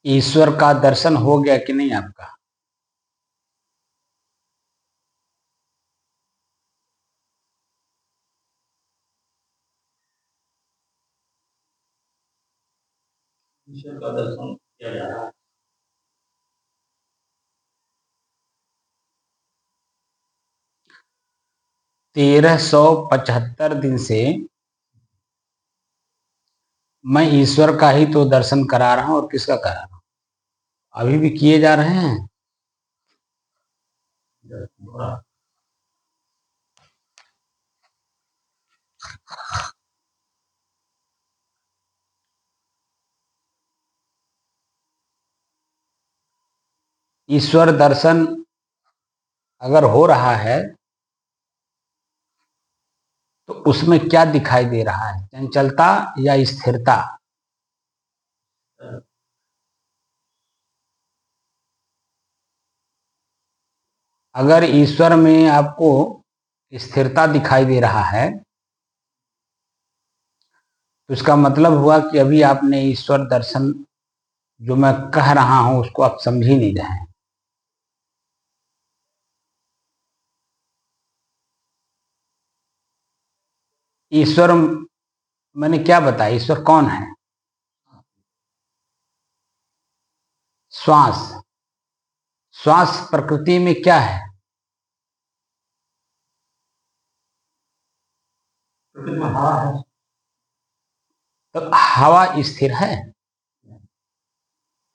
ईश्वर का दर्शन हो गया कि नहीं आपका? ईश्वर का दर्शन किया जा रहा है। 1375 दिन से मैं ईश्वर का ही तो दर्शन करा रहा हूं, और किसका करा रहा हूं? अभी भी किए जा रहे हैं। ईश्वर दर्शन अगर हो रहा है तो उसमें क्या दिखाई दे रहा है? चंचलता या स्थिरता? अगर ईश्वर में आपको स्थिरता दिखाई दे रहा है तो इसका मतलब हुआ कि अभी आपने ईश्वर दर्शन जो मैं कह रहा हूं उसको आप समझ ही नहीं रहे हैं। ईश्वर मैंने क्या बताया? ईश्वर कौन है? श्वास। श्वास प्रकृति में क्या है? प्रकृति में हवा है। तो हवा स्थिर है।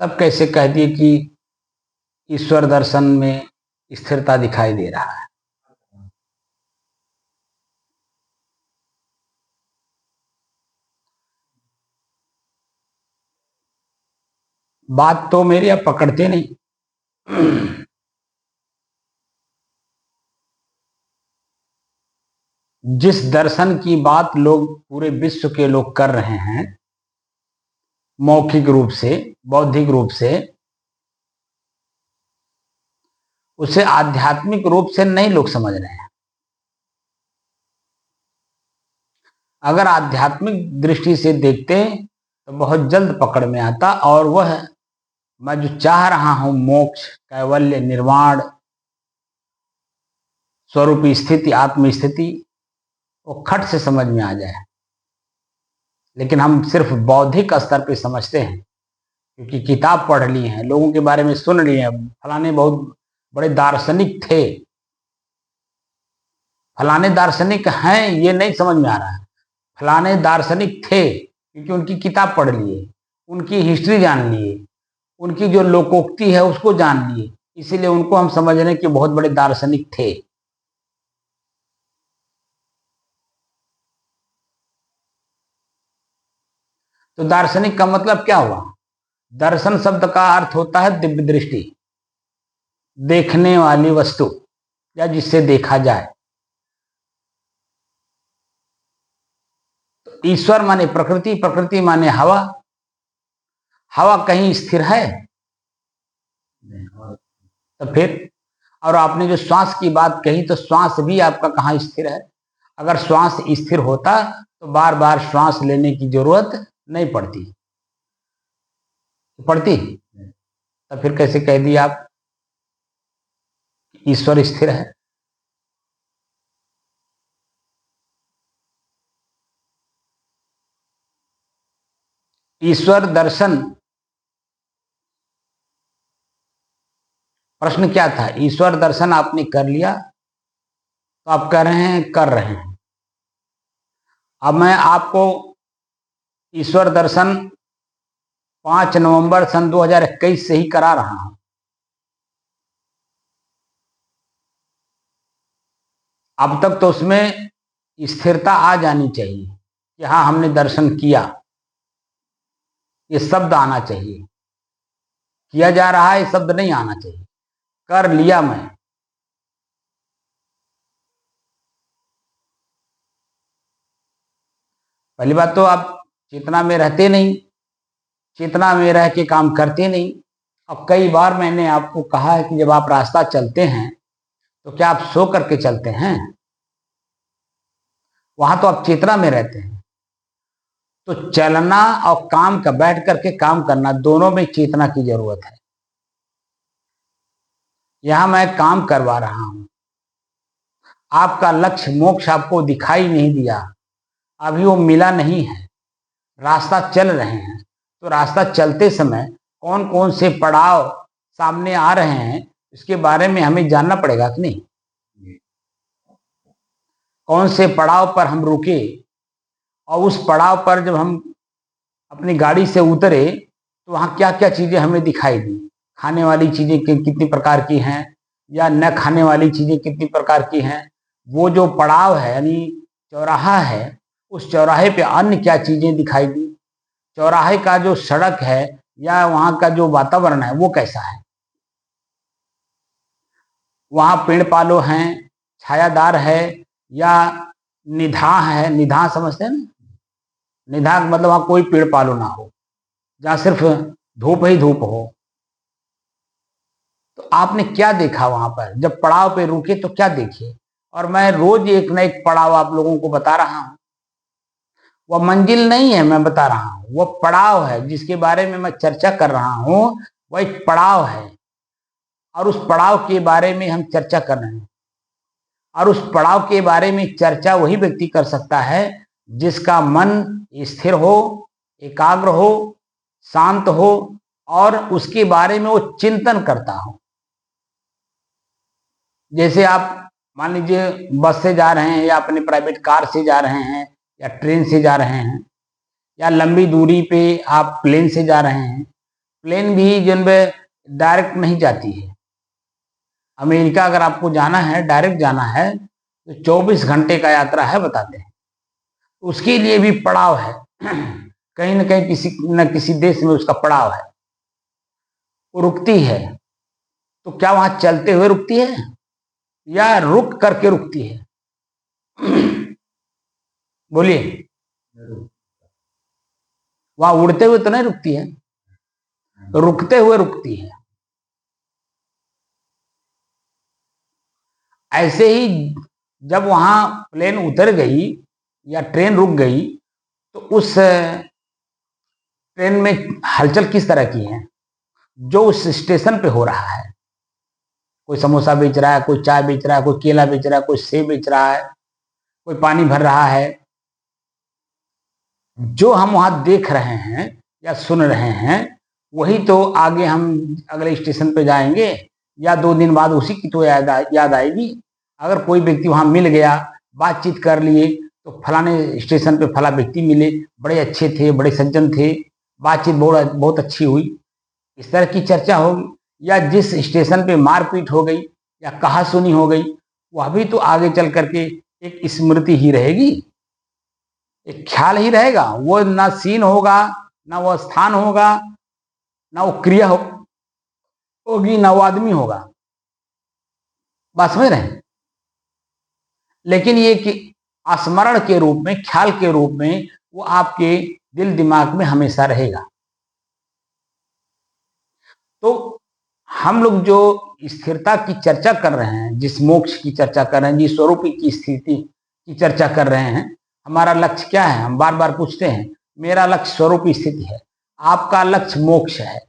तब कैसे कह दिए कि ईश्वर दर्शन में स्थिरता दिखाई दे रहा है? बात तो मेरी आप पकड़ते नहीं। जिस दर्शन की बात लोग पूरे विश्व के लोग कर रहे हैं मौखिक रूप से, बौद्धिक रूप से, उसे आध्यात्मिक रूप से नहीं लोग समझ रहे हैं। अगर आध्यात्मिक दृष्टि से देखते तो बहुत जल्द पकड़ में आता, और वह मैं जो चाह रहा हूं मोक्ष, कैवल्य, निर्वाण, स्वरूप स्थिति, आत्म स्थिति, वो खट से समझ में आ जाए। लेकिन हम सिर्फ बौद्धिक स्तर पे समझते हैं, क्योंकि किताब पढ़ ली है, लोगों के बारे में सुन लिए हैं, फलाने बहुत बड़े दार्शनिक थे, फलाने दार्शनिक हैं, ये नहीं समझ में आ रहा है। फलाने दार्शनिक थे क्योंकि उनकी किताब पढ़ लिए, उनकी हिस्ट्री जान लिए, उनकी जो लोकोक्ति है उसको जान लिए, इसीलिए उनको हम समझ रहे हैं कि बहुत बड़े दार्शनिक थे। तो दार्शनिक का मतलब क्या हुआ? दर्शन शब्द का अर्थ होता है दिव्य दृष्टि, देखने वाली वस्तु या जिससे देखा जाए। तो ईश्वर माने प्रकृति, प्रकृति माने हवा। हवा कहीं स्थिर है? तो फिर, और आपने जो श्वास की बात कही, तो श्वास भी आपका कहाँ स्थिर है? अगर श्वास स्थिर होता तो बार बार श्वास लेने की जरूरत नहीं पड़ती। तो फिर कैसे कह दिया आप ईश्वर स्थिर है? ईश्वर दर्शन, प्रश्न क्या था? ईश्वर दर्शन आपने कर लिया तो आप कह रहे हैं कर रहे हैं। अब मैं आपको ईश्वर दर्शन 5 नवंबर सन 2021 से ही करा रहा हूं। अब तक तो उसमें स्थिरता आ जानी चाहिए कि हाँ हमने दर्शन किया, ये शब्द आना चाहिए। किया जा रहा है ये शब्द नहीं आना चाहिए। कर लिया मैं। पहली बात तो आप चेतना में रहते नहीं, चेतना में रह के काम करते नहीं। अब कई बार मैंने आपको कहा है कि जब आप रास्ता चलते हैं तो क्या आप सो करके चलते हैं? वहां तो आप चेतना में रहते हैं। तो चलना और काम का बैठ करके काम करना दोनों में चेतना की जरूरत है। यहां मैं काम करवा रहा हूं, आपका लक्ष्य मोक्ष आपको दिखाई नहीं दिया, अभी वो मिला नहीं है, रास्ता चल रहे हैं, तो रास्ता चलते समय कौन कौन से पड़ाव सामने आ रहे हैं इसके बारे में हमें जानना पड़ेगा कि नहीं। कौन से पड़ाव पर हम रुके और उस पड़ाव पर जब हम अपनी गाड़ी से उतरे तो वहाँ क्या क्या चीज़ें हमें दिखाई दी, खाने वाली चीज़ें कितनी प्रकार की हैं या न खाने वाली चीज़ें कितनी प्रकार की हैं। वो जो पड़ाव है यानी चौराहा है, उस चौराहे पे अन्य क्या चीज़ें दिखाई दी, चौराहे का जो सड़क है या वहाँ का जो वातावरण है वो कैसा है, वहाँ पेड़ पालो हैं, छायादार है या निधाह है। निधाह समझते हैं ना, निधाह मतलब वहाँ कोई पेड़ पालो ना हो, जहाँ सिर्फ धूप ही धूप हो। तो आपने क्या देखा वहां पर, जब पड़ाव पे रुके तो क्या देखे। और मैं रोज एक न एक पड़ाव आप लोगों को बता रहा हूं, वह मंजिल नहीं है, मैं बता रहा हूं वह पड़ाव है जिसके बारे में मैं चर्चा कर रहा हूं, वह एक पड़ाव है और उस पड़ाव के बारे में हम चर्चा कर रहे हैं। और उस पड़ाव के बारे में चर्चा वही व्यक्ति कर सकता है जिसका मन स्थिर हो, एकाग्र हो, शांत हो और उसके बारे में वो चिंतन करता हो। जैसे आप मान लीजिए बस से जा रहे हैं या अपने प्राइवेट कार से जा रहे हैं या ट्रेन से जा रहे हैं या लंबी दूरी पे आप प्लेन से जा रहे हैं। प्लेन भी जो है डायरेक्ट नहीं जाती है। अमेरिका अगर आपको जाना है, डायरेक्ट जाना है तो 24 घंटे का यात्रा है बताते हैं। उसके लिए भी पड़ाव है कहीं ना कहीं किसी न किसी देश में उसका पड़ाव है, वो रुकती है। तो क्या वहां चलते हुए रुकती है या रुक करके रुकती है? बोलिए। वहां उड़ते हुए तो नहीं रुकती है, रुकते हुए रुकती है। ऐसे ही जब वहां प्लेन उतर गई या ट्रेन रुक गई तो उस ट्रेन में हलचल किस तरह की है, जो उस स्टेशन पे हो रहा है। कोई समोसा बेच रहा है, कोई चाय बेच रहा है, कोई केला बेच रहा है, कोई सेब बेच रहा है, कोई पानी भर रहा है। जो हम वहां देख रहे हैं या सुन रहे हैं वही तो आगे हम अगले स्टेशन पे जाएंगे या 2 दिन बाद उसी की तो याद आएगी। अगर कोई व्यक्ति वहां मिल गया, बातचीत कर लिए तो फलाने स्टेशन पे फला व्यक्ति मिले, बड़े अच्छे थे, बड़े सज्जन थे, बातचीत बहुत बहुत अच्छी हुई, इस तरह की चर्चा होगी। या जिस स्टेशन पे मारपीट हो गई या कहासुनी हो गई, वह भी तो आगे चल करके एक स्मृति ही रहेगी, एक ख्याल ही रहेगा। वो ना सीन होगा, ना वो स्थान होगा, ना वो क्रिया होगी, ना वो आदमी होगा। बस में रहे, लेकिन ये कि स्मरण के रूप में, ख्याल के रूप में वो आपके दिल दिमाग में हमेशा रहेगा। तो हम लोग जो स्थिरता की चर्चा कर रहे हैं, जिस मोक्ष की चर्चा कर रहे हैं, जिस स्वरूप की स्थिति की चर्चा कर रहे हैं, हमारा लक्ष्य क्या है? हम बार बार पूछते हैं, मेरा लक्ष्य स्वरूप स्थिति है, आपका लक्ष्य मोक्ष है।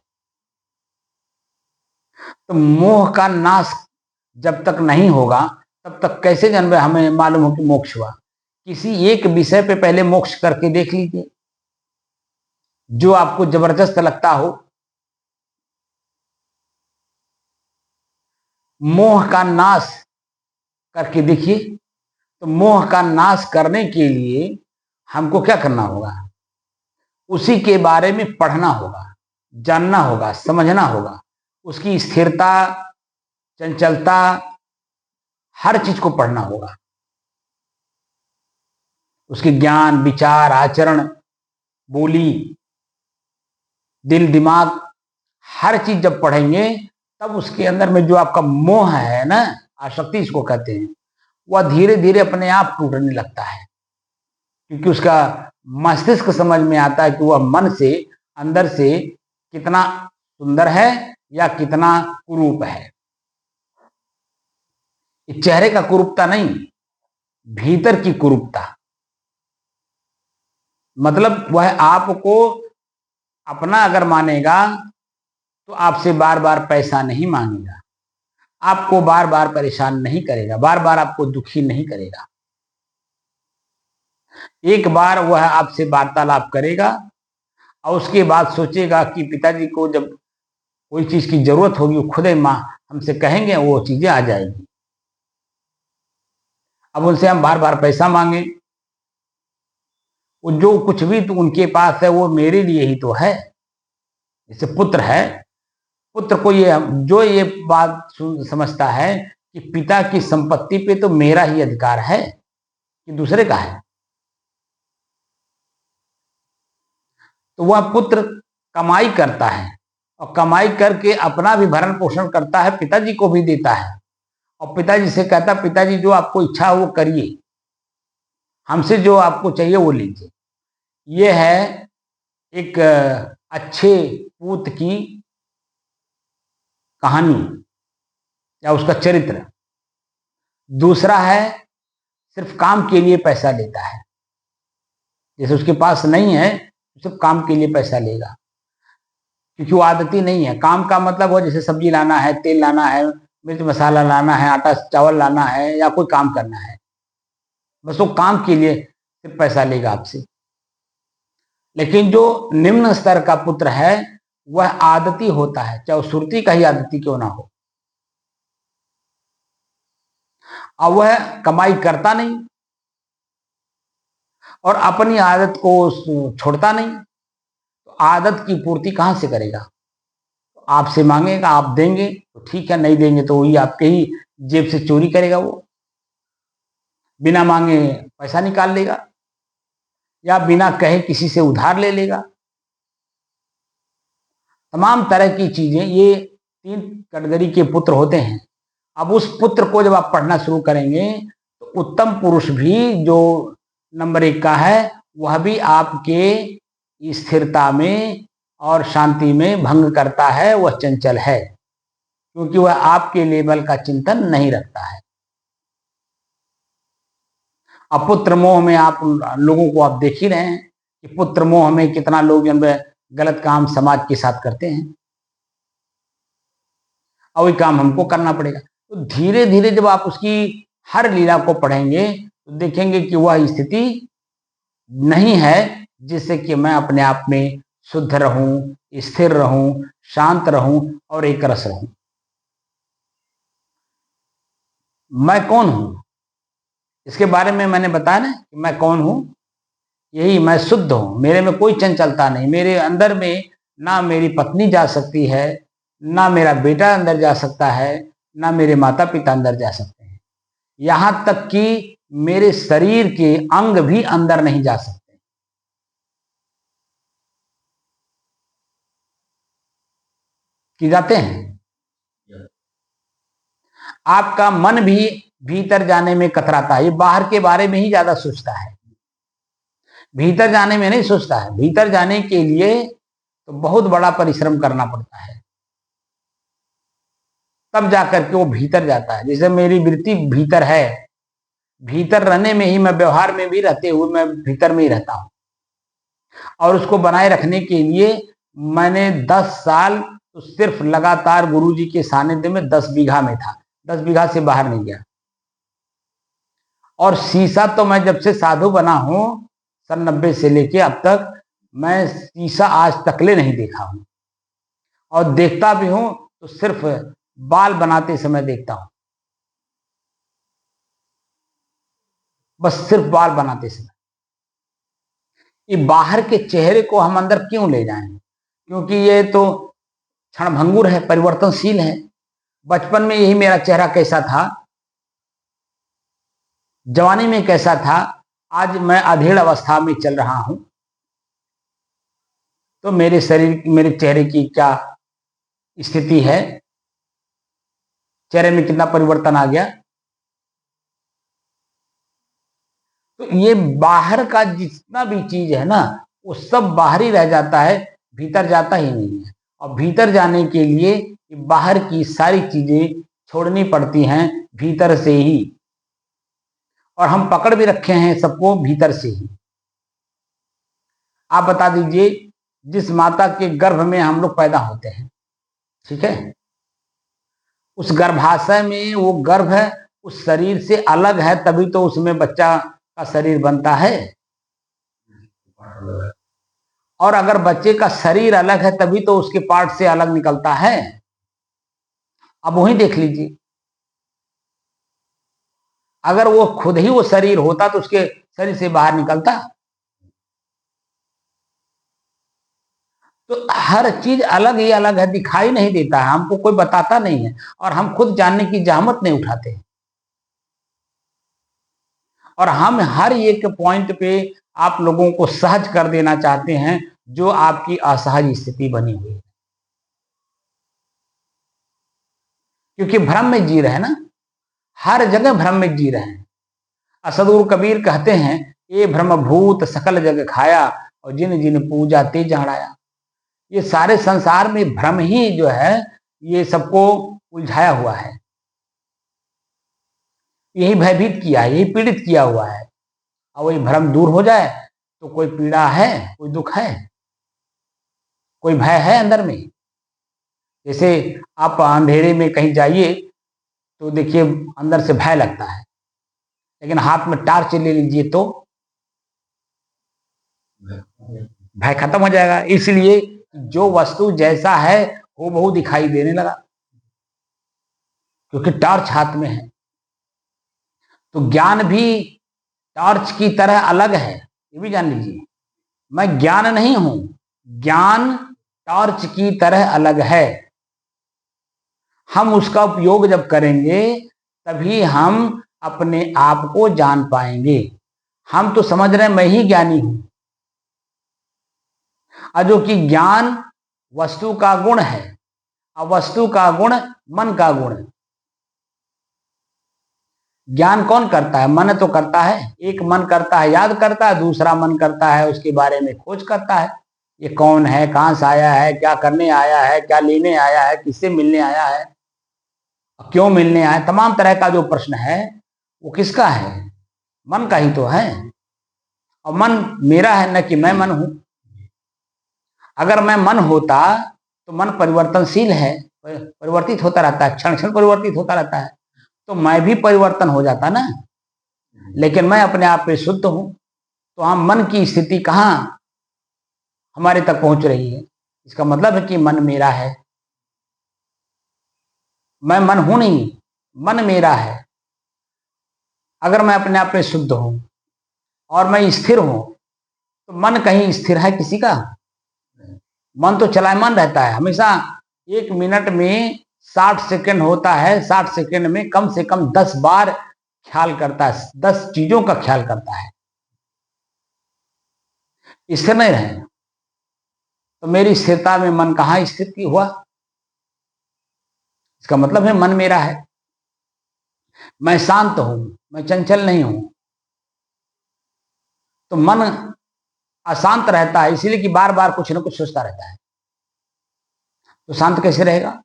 तो मोह का नाश जब तक नहीं होगा तब तक कैसे जन्म हमें मालूम हो कि मोक्ष हुआ। किसी एक विषय पे पहले मोक्ष करके देख लीजिए, जो आपको जबरदस्त लगता हो। मोह का नाश करके देखिए। तो मोह का नाश करने के लिए हमको क्या करना होगा? उसी के बारे में पढ़ना होगा, जानना होगा, समझना होगा। उसकी स्थिरता, चंचलता, हर चीज को पढ़ना होगा। उसके ज्ञान, विचार, आचरण, बोली, दिल दिमाग, हर चीज जब पढ़ेंगे तब उसके अंदर में जो आपका मोह है ना, आसक्ति इसको कहते हैं, वह धीरे धीरे अपने आप टूटने लगता है। क्योंकि उसका मस्तिष्क समझ में आता है कि वह मन से, अंदर से कितना सुंदर है या कितना कुरूप है। चेहरे का कुरूपता नहीं, भीतर की कुरूपता। मतलब वह आपको अपना अगर मानेगा तो आपसे बार बार पैसा नहीं मांगेगा, आपको बार बार परेशान नहीं करेगा, बार बार आपको दुखी नहीं करेगा। एक बार वह आपसे वार्तालाप करेगा और उसके बाद सोचेगा कि पिताजी को जब कोई चीज की जरूरत होगी वो खुद ही माँ हमसे कहेंगे, वो चीजें आ जाएगी। अब उनसे हम बार बार पैसा मांगे, वो जो कुछ भी तो उनके पास है वो मेरे लिए ही तो है। जैसे पुत्र है, पुत्र को ये जो ये बात समझता है कि पिता की संपत्ति पे तो मेरा ही अधिकार है कि दूसरे का है, तो वह पुत्र कमाई करता है और कमाई करके अपना भी भरण पोषण करता है, पिताजी को भी देता है और पिताजी से कहता है पिताजी जो आपको इच्छा हो वो करिए, हमसे जो आपको चाहिए वो लीजिए। ये है एक अच्छे पूत की कहानी या उसका चरित्र। दूसरा है सिर्फ काम के लिए पैसा लेता है, जैसे उसके पास नहीं है सिर्फ काम के लिए पैसा लेगा, क्योंकि वो आदती नहीं है। काम का मतलब हो जैसे सब्जी लाना है, तेल लाना है, मिर्च मसाला लाना है, आटा चावल लाना है या कोई काम करना है, बस वो काम के लिए सिर्फ पैसा लेगा आपसे। लेकिन जो निम्न स्तर का पुत्र है वह आदती होता है, चाहे वो सुरती का ही आदती क्यों ना हो, और वह कमाई करता नहीं और अपनी आदत को छोड़ता नहीं, तो आदत की पूर्ति कहां से करेगा? तो आपसे मांगेगा, आप देंगे तो ठीक है, नहीं देंगे तो वही आपके ही जेब से चोरी करेगा, वो बिना मांगे पैसा निकाल लेगा या बिना कहे किसी से उधार ले लेगा। तमाम तरह की चीजें, ये 3 कैटेगरी के पुत्र होते हैं। अब उस पुत्र को जब आप पढ़ना शुरू करेंगे तो उत्तम पुरुष भी जो नंबर 1 का है वह भी आपके स्थिरता में और शांति में भंग करता है, वह चंचल है, क्योंकि वह आपके लेवल का चिंतन नहीं रखता है। अब पुत्र मोह में आप लोगों को आप देख ही रहे हैं कि पुत्र मोह में कितना लोग गलत काम समाज के साथ करते हैं और वही काम हमको करना पड़ेगा। तो धीरे धीरे जब आप उसकी हर लीला को पढ़ेंगे तो देखेंगे कि वह स्थिति नहीं है जिससे कि मैं अपने आप में शुद्ध रहूं, स्थिर रहूं, शांत रहूं और एक रस रहूं। मैं कौन हूं इसके बारे में मैंने बताया ना कि मैं कौन हूं, यही मैं शुद्ध हूं, मेरे में कोई चंचलता नहीं, मेरे अंदर में ना मेरी पत्नी जा सकती है, ना मेरा बेटा अंदर जा सकता है, ना मेरे माता पिता अंदर जा सकते हैं, यहां तक कि मेरे शरीर के अंग भी अंदर नहीं जा सकते। कि जाते हैं? आपका मन भी भीतर जाने में कतराता है, ये बाहर के बारे में ही ज्यादा सोचता है, भीतर जाने में नहीं सोचता है। भीतर जाने के लिए तो बहुत बड़ा परिश्रम करना पड़ता है, तब जाकर के वो भीतर जाता है। जैसे मेरी वृत्ति भीतर है, भीतर रहने में ही मैं व्यवहार में भी रहते हुए मैं भीतर में ही रहता हूं, और उसको बनाए रखने के लिए मैंने 10 साल तो सिर्फ लगातार गुरुजी के सानिध्य में 10 बीघा में था, 10 बीघा से बाहर नहीं गया। और शीशा तो मैं जब से साधु बना हूं सन 90 से लेके अब तक मैं शीशा आज तकले नहीं देखा हूं, और देखता भी हूं तो सिर्फ बाल बनाते समय देखता हूं, बस सिर्फ बाल बनाते समय। ये बाहर के चेहरे को हम अंदर क्यों ले जाएं? क्योंकि ये तो क्षणभंगुर है, परिवर्तनशील है। बचपन में यही मेरा चेहरा कैसा था, जवानी में कैसा था, आज मैं अधेड़ अवस्था में चल रहा हूं, तो मेरे शरीर, मेरे चेहरे की क्या स्थिति है, चेहरे में कितना परिवर्तन आ गया। तो ये बाहर का जितना भी चीज है ना वो सब बाहर ही रह जाता है, भीतर जाता ही नहीं है। और भीतर जाने के लिए बाहर की सारी चीजें छोड़नी पड़ती हैं भीतर से ही, और हम पकड़ भी रखे हैं सबको भीतर से ही। आप बता दीजिए, जिस माता के गर्भ में हम लोग पैदा होते हैं, ठीक है, उस गर्भाशय में वो गर्भ उस शरीर से अलग है, तभी तो उसमें बच्चा का शरीर बनता है। और अगर बच्चे का शरीर अलग है तभी तो उसके पार्ट से अलग निकलता है। अब वही देख लीजिए, अगर वो खुद ही वो शरीर होता तो उसके शरीर से बाहर निकलता। तो हर चीज अलग ही अलग है, दिखाई नहीं देता है, हमको कोई बताता नहीं है, और हम खुद जानने की जहमत नहीं उठाते। और हम हर एक पॉइंट पे आप लोगों को सहज कर देना चाहते हैं जो आपकी असहज स्थिति बनी हुई है, क्योंकि भ्रम में जी रहे हैं ना, हर जगह भ्रम में जी रहे हैं। असदुर कबीर कहते हैं, ये भ्रमभूत सकल जग खाया, और जिन जिन पूजा ते जड़ाया। ये सारे संसार में भ्रम ही जो है ये सबको उलझाया हुआ है, यही भयभीत किया है, यही पीड़ित किया हुआ है। और वही भ्रम दूर हो जाए तो कोई पीड़ा है, कोई दुख है, कोई भय है अंदर में। जैसे आप अंधेरे में कहीं जाइए तो देखिए अंदर से भय लगता है, लेकिन हाथ में टार्च ले लीजिए तो भय खत्म हो जाएगा। इसलिए जो वस्तु जैसा है वो बहु दिखाई देने लगा, क्योंकि टॉर्च हाथ में है। तो ज्ञान भी टॉर्च की तरह अलग है, ये भी जान लीजिए। मैं ज्ञान नहीं हूं, ज्ञान टॉर्च की तरह अलग है। हम उसका उपयोग जब करेंगे तभी हम अपने आप को जान पाएंगे। हम तो समझ रहे हैं मैं ही ज्ञानी हूं, और जो कि ज्ञान वस्तु का गुण है, और वस्तु का गुण मन का गुण है। ज्ञान कौन करता है? मन तो करता है। एक मन करता है याद करता है, दूसरा मन करता है उसके बारे में खोज करता है, ये कौन है, कहां से आया है, क्या करने आया है, क्या लेने आया है, किससे मिलने आया है, क्यों मिलने आया। तमाम तरह का जो प्रश्न है वो किसका है? मन का ही तो है। और मन मेरा है, न कि मैं मन हूं। अगर मैं मन होता तो मन परिवर्तनशील है, परिवर्तित होता रहता है, क्षण क्षण परिवर्तित होता रहता है, तो मैं भी परिवर्तन हो जाता ना। लेकिन मैं अपने आप पे शुद्ध हूं, तो हम मन की स्थिति कहां हमारे तक पहुंच रही है? इसका मतलब है कि मन मेरा है, मैं मन हूं नहीं, मन मेरा है। अगर मैं अपने आप में शुद्ध हूं और मैं स्थिर हूं, तो मन कहीं स्थिर है किसी का? मन तो चलायमान रहता है हमेशा। 1 मिनट में 60 सेकंड होता है, 60 सेकंड में कम से कम 10 बार ख्याल करता है, 10 चीजों का ख्याल करता है। स्थिर नहीं रहे तो मेरी स्थिरता में मन कहाँ स्थिर हुआ? इसका मतलब है मन मेरा है। मैं शांत हूं, मैं चंचल नहीं हूं, तो मन अशांत रहता है, इसीलिए कि बार बार कुछ ना कुछ सोचता रहता है। तो शांत कैसे रहेगा?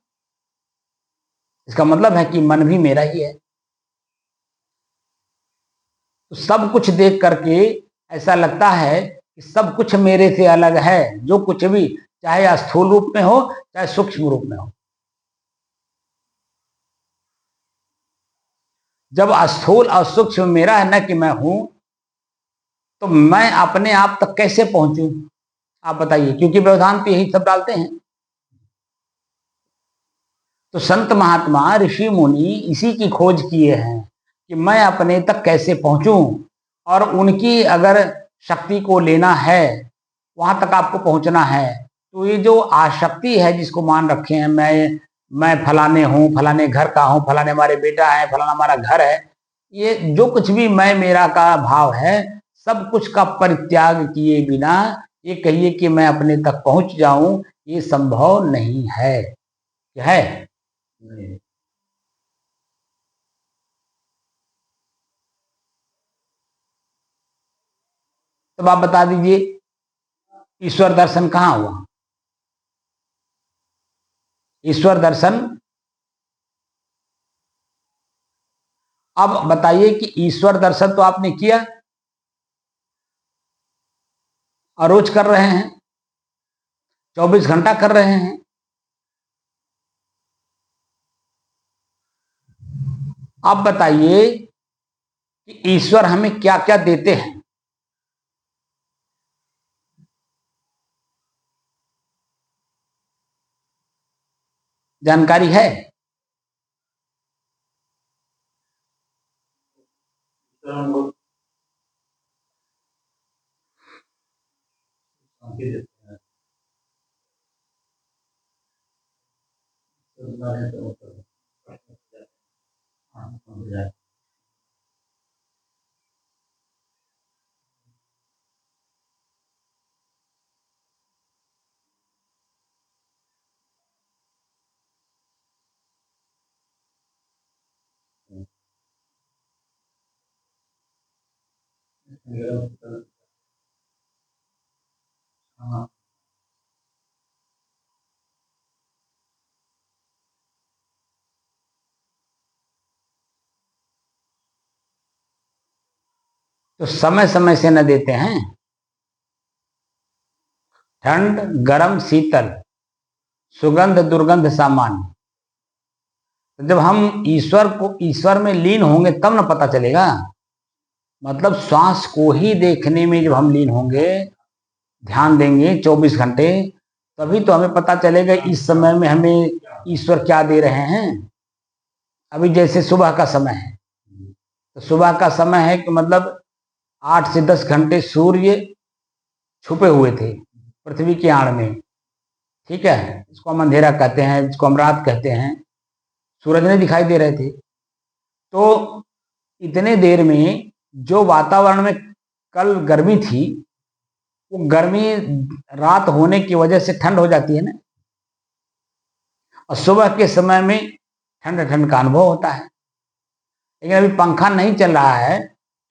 इसका मतलब है कि मन भी मेरा ही है। तो सब कुछ देख करके ऐसा लगता है कि सब कुछ मेरे से अलग है, जो कुछ भी, चाहे स्थूल रूप में हो चाहे सूक्ष्म रूप में हो। जब स्थूल और सूक्ष्म मेरा है, न कि मैं हूं, तो मैं अपने आप तक कैसे पहुंचूं? आप बताइए, क्योंकि व्यवधान तो यही सब डालते हैं। तो संत महात्मा ऋषि मुनि इसी की खोज किए हैं कि मैं अपने तक कैसे पहुंचूं, और उनकी अगर शक्ति को लेना है, वहां तक आपको पहुंचना है, तो ये जो आसक्ति है जिसको मान रखे हैं, मैं फलाने हूँ, फलाने घर का हूँ, फलाने हमारे बेटा है, फलाना हमारा घर है, ये जो कुछ भी मैं मेरा का भाव है, सब कुछ का परित्याग किए बिना ये कहिए कि मैं अपने तक पहुंच जाऊं, ये संभव नहीं है। क्या है? तब आप बता दीजिए, ईश्वर दर्शन कहाँ हुआ? ईश्वर दर्शन, अब बताइए कि ईश्वर दर्शन तो आपने किया, और रोज कर रहे हैं, 24 घंटा कर रहे हैं। आप बताइए कि ईश्वर हमें क्या क्या देते हैं। जानकारी है? तो हम लोग शांति देते हैं, तो हमारे तो प्रश्न हो जाते हैं। हाँ, समझ जाए। हाँ, तो समय समय से न देते हैं। ठंड, गर्म, शीतल, सुगंध, दुर्गंध, सामान्य। तो जब हम ईश्वर में लीन होंगे तब न पता चलेगा। मतलब श्वास को ही देखने में जब हम लीन होंगे, ध्यान देंगे 24 घंटे, तभी तो हमें पता चलेगा इस समय में हमें ईश्वर क्या दे रहे हैं। अभी जैसे सुबह का समय है, तो सुबह का समय है कि मतलब 8 से 10 घंटे सूर्य छुपे हुए थे पृथ्वी की आड़ में। ठीक है, इसको हम अंधेरा कहते हैं, इसको हम रात कहते हैं। सूरज नहीं दिखाई दे रहे थे। तो इतने देर में जो वातावरण में कल गर्मी थी, वो गर्मी रात होने की वजह से ठंड हो जाती है ना, और सुबह के समय में ठंड ठंड का अनुभव होता है। लेकिन अभी पंखा नहीं चल रहा है,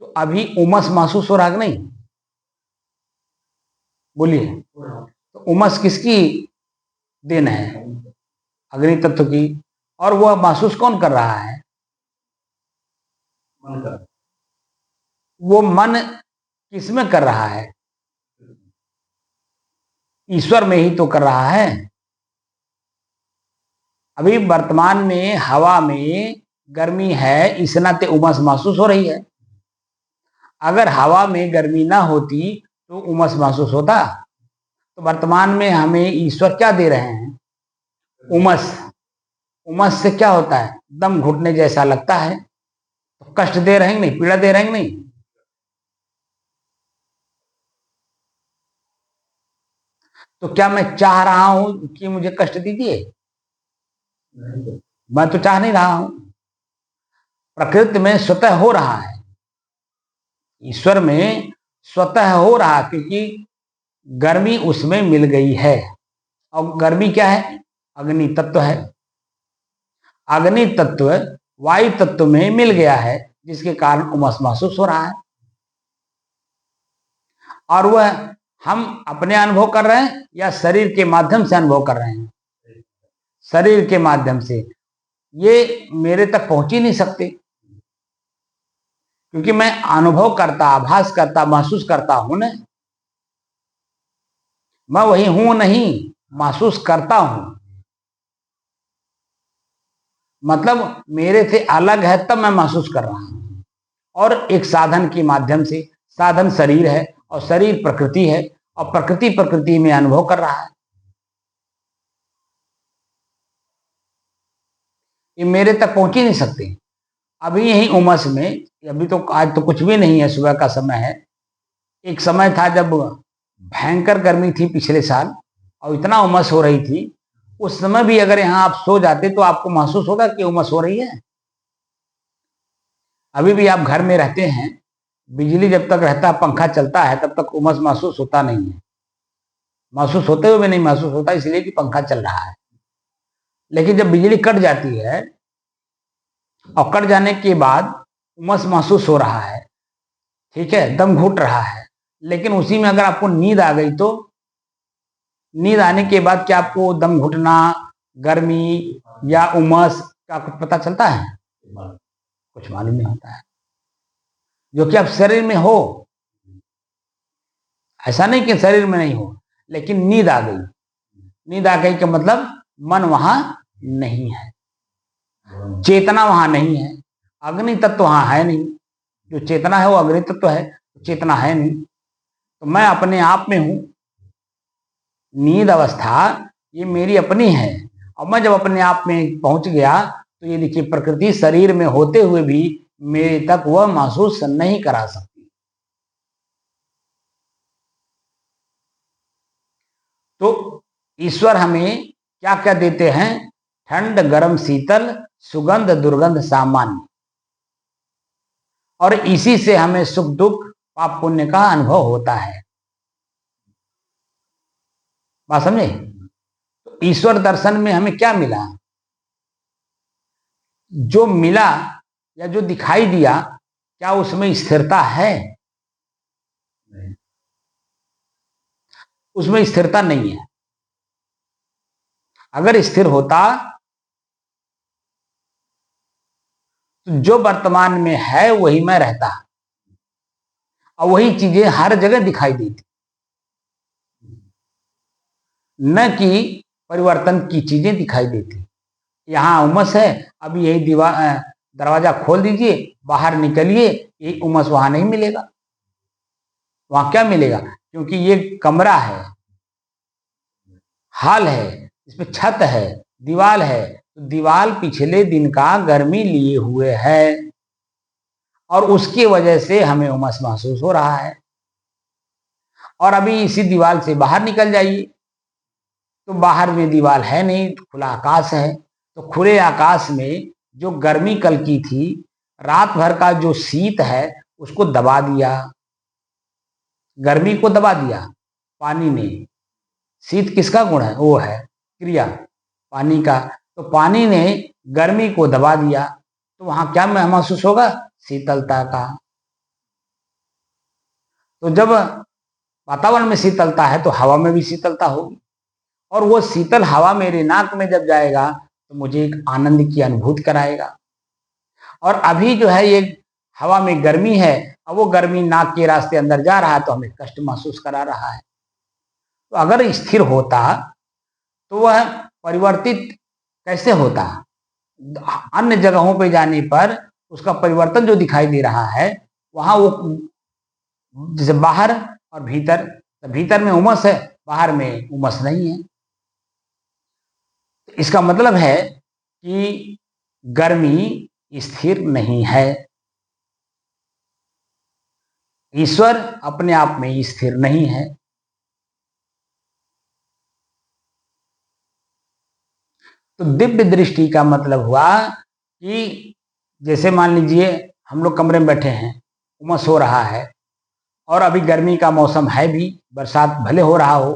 तो अभी उमस महसूस हो रहा है कि नहीं? बोलिए। तो उमस किसकी देन है? अग्नि तत्व की। और वह महसूस कौन कर रहा है? मन का वो मन किसमें कर रहा है? ईश्वर में ही तो कर रहा है। अभी वर्तमान में हवा में गर्मी है, इस नाते उमस महसूस हो रही है। अगर हवा में गर्मी ना होती तो उमस महसूस होता। तो वर्तमान में हमें ईश्वर क्या दे रहे हैं? उमस। उमस से क्या होता है? दम घुटने जैसा लगता है। तो कष्ट दे रहे हैं नहीं, पीड़ा दे रहे हैं नहीं? तो क्या मैं चाह रहा हूं कि मुझे कष्ट दीजिए? मैं तो चाह नहीं रहा हूं। प्रकृति में स्वतः हो रहा है, ईश्वर में स्वतः हो रहा, क्योंकि गर्मी उसमें मिल गई है। और गर्मी क्या है? अग्नि तत्व है। अग्नि तत्व वायु तत्व में मिल गया है, जिसके कारण उमस महसूस हो रहा है। और वह हम अपने अनुभव कर रहे हैं या शरीर के माध्यम से अनुभव कर रहे हैं? शरीर के माध्यम से। ये मेरे तक पहुंच ही नहीं सकते, क्योंकि मैं अनुभव करता, आभास करता, महसूस करता हूं ना। मैं वही हूं नहीं, महसूस करता हूं। मतलब मेरे से अलग है तब मैं महसूस कर रहा हूं। और एक साधन के माध्यम से, साधन शरीर है और शरीर प्रकृति है, और प्रकृति प्रकृति में अनुभव कर रहा है। ये मेरे तक पहुंच ही नहीं सकते। अभी यही उमस में, अभी तो आज तो कुछ भी नहीं है, सुबह का समय है। एक समय था जब भयंकर गर्मी थी पिछले साल, और इतना उमस हो रही थी। उस समय भी अगर यहाँ आप सो जाते तो आपको महसूस होगा कि उमस हो रही है। अभी भी आप घर में रहते हैं, बिजली जब तक रहता है, पंखा चलता है, तब तक उमस महसूस होता नहीं है। महसूस होते हुए भी नहीं महसूस होता, इसलिए कि पंखा चल रहा है। लेकिन जब बिजली कट जाती है और कट जाने के बाद उमस महसूस हो रहा है, ठीक है, दम घुट रहा है, लेकिन उसी में अगर आपको नींद आ गई तो नींद आने के बाद क्या आपको दम घुटना, गर्मी या उमस का कुछ पता चलता है? कुछ मालूम नहीं होता है। जो कि आप शरीर में हो, ऐसा नहीं कि शरीर में नहीं हो, लेकिन नींद आ गई। नींद आ गई का मतलब मन वहां नहीं है, चेतना वहां नहीं है, अग्नि तत्व वहां है नहीं। जो चेतना है वो अग्नि तत्व है, चेतना है नहीं। तो मैं अपने आप में हूं। नींद अवस्था ये मेरी अपनी है, और मैं जब अपने आप में पहुंच गया तो ये देखिए प्रकृति शरीर में होते हुए भी मेरे तक वह महसूस नहीं करा सकती। तो ईश्वर हमें क्या क्या देते हैं? ठंड, गर्म, शीतल, सुगंध, दुर्गंध, सामान्य, और इसी से हमें सुख दुख पाप पुण्य का अनुभव होता है। बात समझे? तो ईश्वर दर्शन में हमें क्या मिला? जो मिला या जो दिखाई दिया, क्या उसमें स्थिरता है? उसमें स्थिरता नहीं है। अगर स्थिर होता तो जो वर्तमान में है वही मैं रहता, और वही चीजें हर जगह दिखाई देती, न कि परिवर्तन की चीजें दिखाई देती। यहाँ उमस है, अभी यही दीवार दरवाजा खोल दीजिए, बाहर निकलिए, यही उमस वहां नहीं मिलेगा। वहां क्या मिलेगा? क्योंकि ये कमरा है, हॉल है, इसमें छत है, दीवार है, तो दीवार पिछले दिन का गर्मी लिए हुए है, और उसकी वजह से हमें उमस महसूस हो रहा है। और अभी इसी दीवार से बाहर निकल जाइए तो बाहर में दीवार है नहीं, खुला आकाश है। तो खुले आकाश में जो गर्मी कल की थी, रात भर का जो शीत है उसको दबा दिया, गर्मी को दबा दिया पानी ने। शीत किसका गुण है? वो है क्रिया, पानी का। तो पानी ने गर्मी को दबा दिया, तो वहां क्या महसूस होगा? शीतलता का। तो जब वातावरण में शीतलता है तो हवा में भी शीतलता होगी, और वो शीतल हवा मेरे नाक में जब जाएगा तो मुझे एक आनंद की अनुभूति कराएगा। और अभी जो है ये हवा में गर्मी है, और वो गर्मी नाक के रास्ते अंदर जा रहा है तो हमें कष्ट महसूस करा रहा है। तो अगर स्थिर होता तो वह परिवर्तित कैसे होता? अन्य जगहों पे जाने पर उसका परिवर्तन जो दिखाई दे रहा है, वहां वो जैसे बाहर और भीतर, तो भीतर में उमस है, बाहर में उमस नहीं है। इसका मतलब है कि गर्मी स्थिर नहीं है। ईश्वर अपने आप में स्थिर नहीं है। तो दिव्य दृष्टि का मतलब हुआ कि जैसे मान लीजिए हम लोग कमरे में बैठे हैं, उमस हो रहा है, और अभी गर्मी का मौसम है भी, बरसात भले हो रहा हो,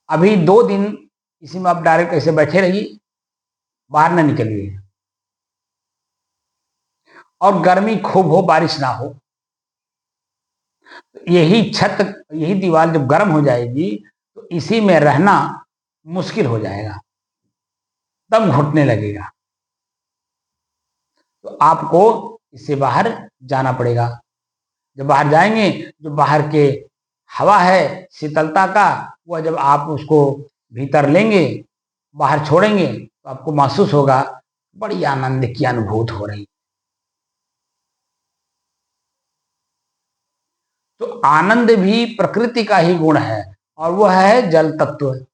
अभी 2 दिन इसी में आप डायरेक्ट ऐसे बैठे रहिए, बाहर ना निकलिए, और गर्मी खूब हो, बारिश ना हो, यही छत, यही दीवार जब गर्म हो जाएगी तो इसी में रहना मुश्किल हो जाएगा, दम घुटने लगेगा। तो आपको इससे बाहर जाना पड़ेगा। जब बाहर जाएंगे, जो बाहर के हवा है शीतलता का, वह जब आप उसको भीतर लेंगे, बाहर छोड़ेंगे, तो आपको महसूस होगा बड़ी आनंद की अनुभूति हो रही। तो आनंद भी प्रकृति का ही गुण है, और वह है जल तत्व।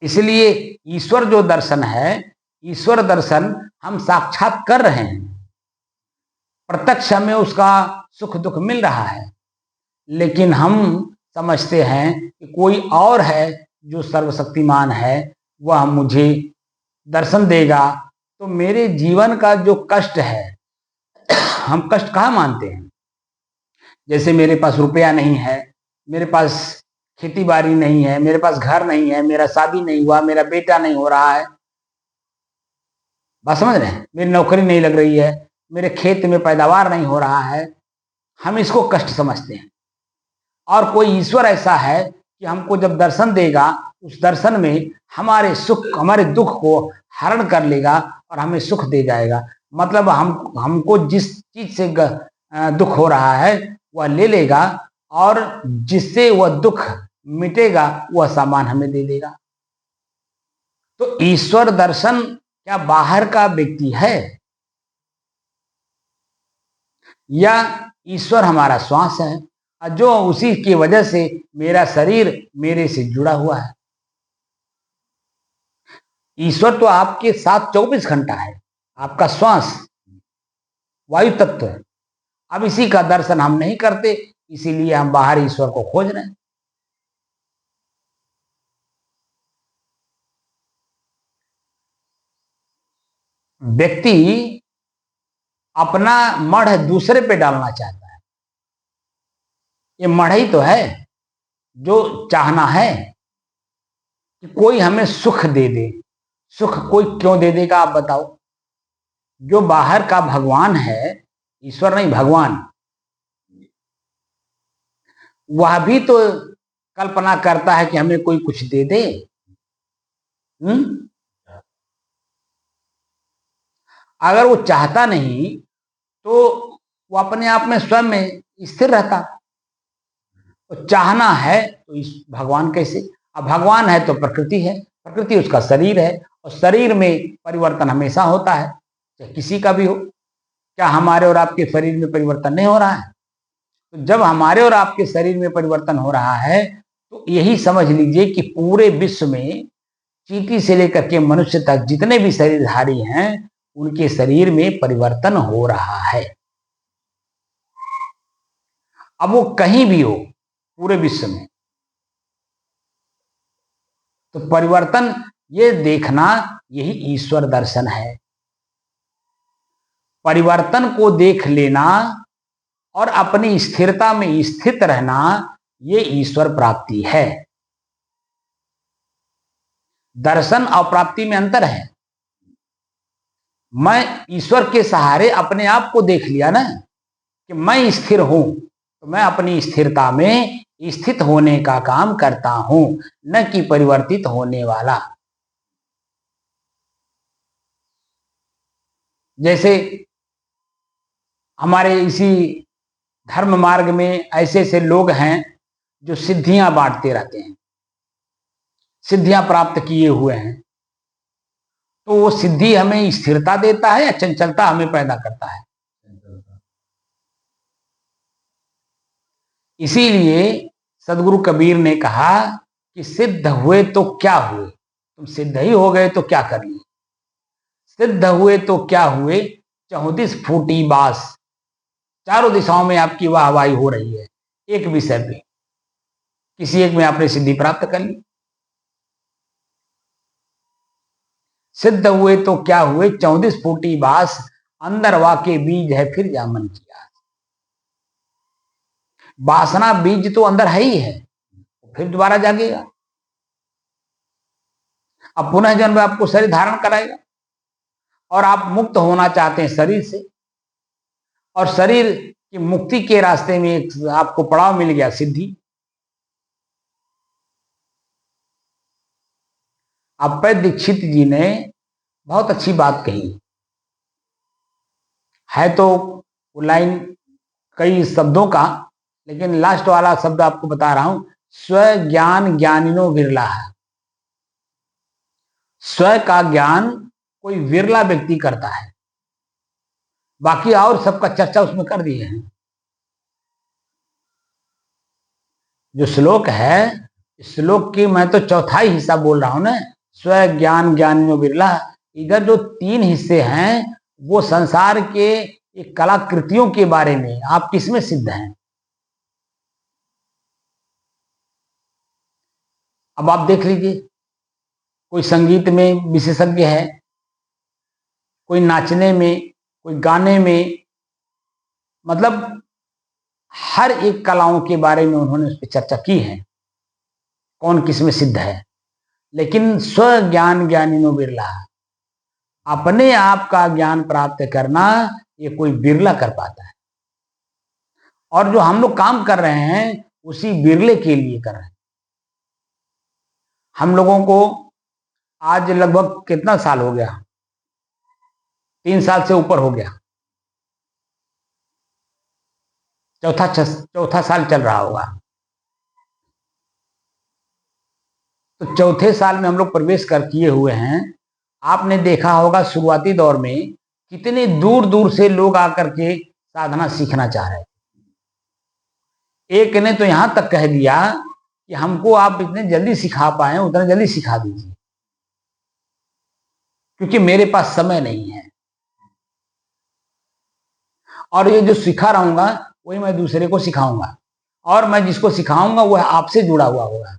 इसलिए ईश्वर जो दर्शन है, ईश्वर दर्शन हम साक्षात कर रहे हैं, प्रत्यक्ष हमें उसका सुख दुख मिल रहा है, लेकिन हम समझते हैं कि कोई और है जो सर्वशक्तिमान है, वह मुझे दर्शन देगा। तो मेरे जीवन का जो कष्ट है, हम कष्ट कहाँ मानते हैं? जैसे मेरे पास रुपया नहीं है, मेरे पास खेती बाड़ी नहीं है, मेरे पास घर नहीं है, मेरा शादी नहीं हुआ, मेरा बेटा नहीं हो रहा है, बात समझ रहे हैं, मेरी नौकरी नहीं लग रही है, मेरे खेत में पैदावार नहीं हो रहा है, हम इसको कष्ट समझते हैं। और कोई ईश्वर ऐसा है कि हमको जब दर्शन देगा, उस दर्शन में हमारे सुख हमारे दुख को हरण कर लेगा और हमें सुख दे जाएगा। मतलब हमको जिस चीज से दुख हो रहा है वह ले लेगा और जिससे वह दुख मिटेगा वह सामान हमें दे देगा। तो ईश्वर दर्शन क्या बाहर का व्यक्ति है, या ईश्वर हमारा श्वास है जो उसी की वजह से मेरा शरीर मेरे से जुड़ा हुआ है। ईश्वर तो आपके साथ 24 घंटा है, आपका श्वास वायु तत्व है। अब इसी का दर्शन हम नहीं करते, इसीलिए हम बाहर ईश्वर को खोज रहे हैं। व्यक्ति अपना मढ़ दूसरे पे डालना चाहता है। ये मढ़ ही तो है जो चाहना है कि कोई हमें सुख दे दे। सुख कोई क्यों दे देगा आप बताओ? जो बाहर का भगवान है, ईश्वर नहीं भगवान, वह भी तो कल्पना करता है कि हमें कोई कुछ दे दे। अगर वो चाहता नहीं तो वो अपने आप में स्वयं में स्थिर रहता। तो चाहना है तो इस भगवान कैसे? अब भगवान है तो प्रकृति है, प्रकृति उसका शरीर है और शरीर में परिवर्तन हमेशा होता है, चाहे किसी का भी हो। क्या हमारे और आपके शरीर में परिवर्तन नहीं हो रहा है? तो जब हमारे और आपके शरीर में परिवर्तन हो रहा है तो यही समझ लीजिए कि पूरे विश्व में चींटी से लेकर के मनुष्य तक जितने भी शरीरधारी हैं उनके शरीर में परिवर्तन हो रहा है। अब वो कहीं भी हो पूरे विश्व में, तो परिवर्तन ये देखना यही ईश्वर दर्शन है। परिवर्तन को देख लेना और अपनी स्थिरता में स्थित रहना ये ईश्वर प्राप्ति है। दर्शन और प्राप्ति में अंतर है। मैं ईश्वर के सहारे अपने आप को देख लिया ना कि मैं स्थिर हूं, तो मैं अपनी स्थिरता में स्थित होने का काम करता हूं, न कि परिवर्तित होने वाला। जैसे हमारे इसी धर्म मार्ग में ऐसे ऐसे लोग हैं जो सिद्धियां बांटते रहते हैं, सिद्धियां प्राप्त किए हुए हैं। तो वो सिद्धि हमें स्थिरता देता है या चंचलता हमें पैदा करता है? इसीलिए सदगुरु कबीर ने कहा कि सिद्ध हुए तो क्या हुए, तुम सिद्ध ही हो गए तो क्या कर लिए। सिद्ध हुए तो क्या हुए, 34 फूटी बास, चारों दिशाओं में आपकी वाहवाही हो रही है एक विषय पे, किसी एक में आपने सिद्धि प्राप्त कर ली। सिद्ध हुए तो क्या हुए, 34 फूटी बास, अंदर वाके बीज है फिर जामन किया। वासना बीज तो अंदर है ही है, फिर दोबारा जागेगा। अब पुनः जन्म में आपको शरीर धारण कराएगा और आप मुक्त होना चाहते हैं शरीर से, और शरीर की मुक्ति के रास्ते में एक आपको पड़ाव मिल गया, सिद्धि। अभय दीक्षित जी ने बहुत अच्छी बात कही है, तो वो लाइन कई शब्दों का, लेकिन लास्ट वाला शब्द आपको बता रहा हूं, स्व ज्ञान ज्ञानिनो विरला है। स्व का ज्ञान कोई विरला व्यक्ति करता है, बाकी और सबका चर्चा उसमें कर दिए हैं। जो श्लोक है, श्लोक की मैं तो चौथाई हिस्सा बोल रहा हूं ना, स्व ज्ञान ज्ञानिनो विरला। इधर जो 3 हिस्से हैं वो संसार के एक कलाकृतियों के बारे में, आप किसमें सिद्ध हैं। अब आप देख लीजिए, कोई संगीत में विशेषज्ञ है, कोई नाचने में, कोई गाने में, मतलब हर एक कलाओं के बारे में उन्होंने उस पर चर्चा की है, कौन किसमें सिद्ध है। लेकिन स्व ज्ञान ज्ञानिनो बिरला, अपने आप का ज्ञान प्राप्त करना ये कोई बिरला कर पाता है। और जो हम लोग काम कर रहे हैं उसी बिरले के लिए कर रहे हैं। हम लोगों को आज लगभग कितना साल हो गया, 3 साल से ऊपर हो गया, चौथा साल चल रहा होगा। तो चौथे साल में हम लोग प्रवेश कर किए हुए हैं। आपने देखा होगा शुरुआती दौर में कितने दूर दूर से लोग आकर के साधना सीखना चाह रहे थे। एक ने तो यहां तक कह दिया कि हमको आप इतने जल्दी सिखा पाए उतना जल्दी सिखा दीजिए, क्योंकि मेरे पास समय नहीं है, और ये जो सिखा रहूंगा वही मैं दूसरे को सिखाऊंगा, और मैं जिसको सिखाऊंगा वह आपसे जुड़ा हुआ होगा,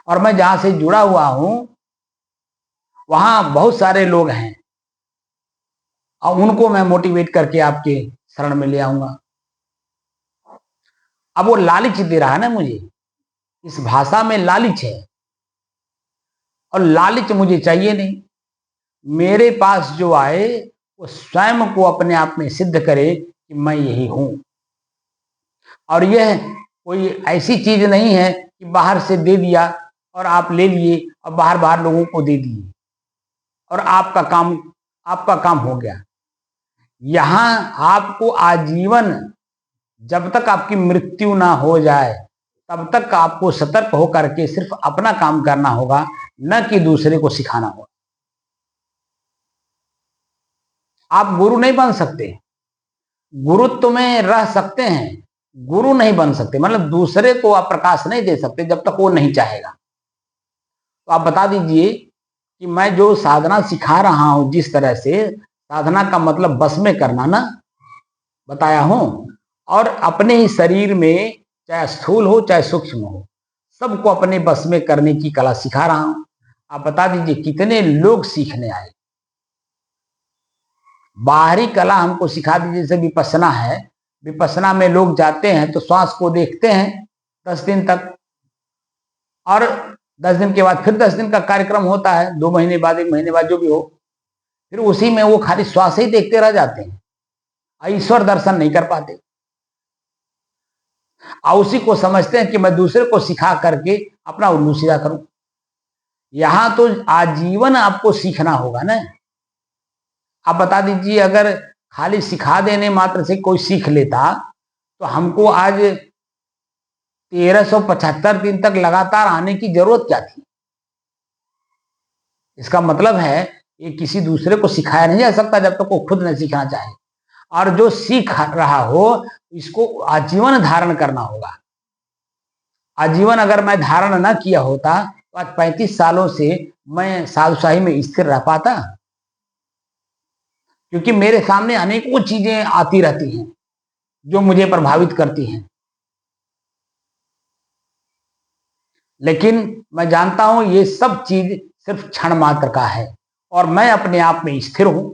और मैं जहां से जुड़ा हुआ हूं वहां बहुत सारे लोग हैं, और उनको मैं मोटिवेट करके आपके शरण में ले आऊंगा। अब वो लालच दे रहा है ना मुझे, इस भाषा में लालच है, और लालच मुझे चाहिए नहीं। मेरे पास जो आए वो स्वयं को अपने आप में सिद्ध करे कि मैं यही हूं, और यह कोई ऐसी चीज नहीं है कि बाहर से दे दिया और आप ले लिए और बाहर बाहर लोगों को दे दिए और आपका काम हो गया। यहां आपको आजीवन, जब तक आपकी मृत्यु ना हो जाए तब तक आपको सतर्क होकर के सिर्फ अपना काम करना होगा, न कि दूसरे को सिखाना होगा। आप गुरु नहीं बन सकते, गुरुत्व में रह सकते हैं, गुरु नहीं बन सकते, मतलब दूसरे को आप प्रकाश नहीं दे सकते जब तक वो नहीं चाहेगा। तो आप बता दीजिए कि मैं जो साधना सिखा रहा हूं, जिस तरह से साधना का मतलब बस में करना ना बताया हूं, और अपने ही शरीर में चाहे स्थूल हो चाहे सूक्ष्म हो सबको अपने बस में करने की कला सिखा रहा हूं। आप बता दीजिए कितने लोग सीखने आए। बाहरी कला हमको सिखा दीजिए, जैसे विपश्यना है, विपश्यना में लोग जाते हैं तो श्वास को देखते हैं 10 दिन तक, और 10 दिन के बाद फिर 10 दिन का कार्यक्रम होता है, 2 महीने बाद 1 महीने बाद जो भी हो, फिर उसी में वो खाली श्वास ही देखते रह जाते हैं, ईश्वर दर्शन नहीं कर पाते, और उसी को समझते हैं कि मैं दूसरे को सिखा करके अपना उल्लू सीधा करूं। यहां तो आजीवन आपको सीखना होगा ना। आप बता दीजिए अगर खाली सिखा देने मात्र से कोई सीख लेता तो हमको आज 1375 दिन तक लगातार आने की जरूरत क्या थी। इसका मतलब है ये किसी दूसरे को सिखाया नहीं जा सकता जब तक वो खुद न सीखना चाहे, और जो सीख रहा हो इसको आजीवन धारण करना होगा। आजीवन अगर मैं धारण न किया होता तो आज 35 सालों से मैं साधुशाही में स्थिर रह पाता, क्योंकि मेरे सामने अनेकों चीजें आती रहती हैं जो मुझे प्रभावित करती हैं, लेकिन मैं जानता हूं ये सब चीज सिर्फ क्षण मात्र का है, और मैं अपने आप में स्थिर हूं।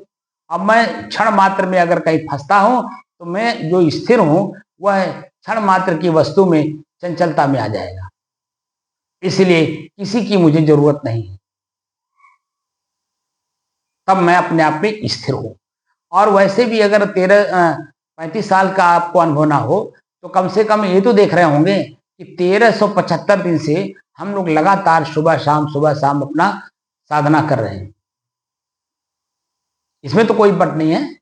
अब मैं क्षण मात्र में अगर कहीं फंसता हूं तो मैं जो स्थिर हूं वह क्षण मात्र की वस्तु में चंचलता में आ जाएगा, इसलिए किसी की मुझे जरूरत नहीं है, तब मैं अपने आप में स्थिर हूं। और वैसे भी अगर 35 साल का आपको अनुभव ना हो तो कम से कम ये तो देख रहे होंगे कि 1375 दिन से हम लोग लगातार सुबह शाम अपना साधना कर रहे हैं। इसमें तो कोई बट नहीं है।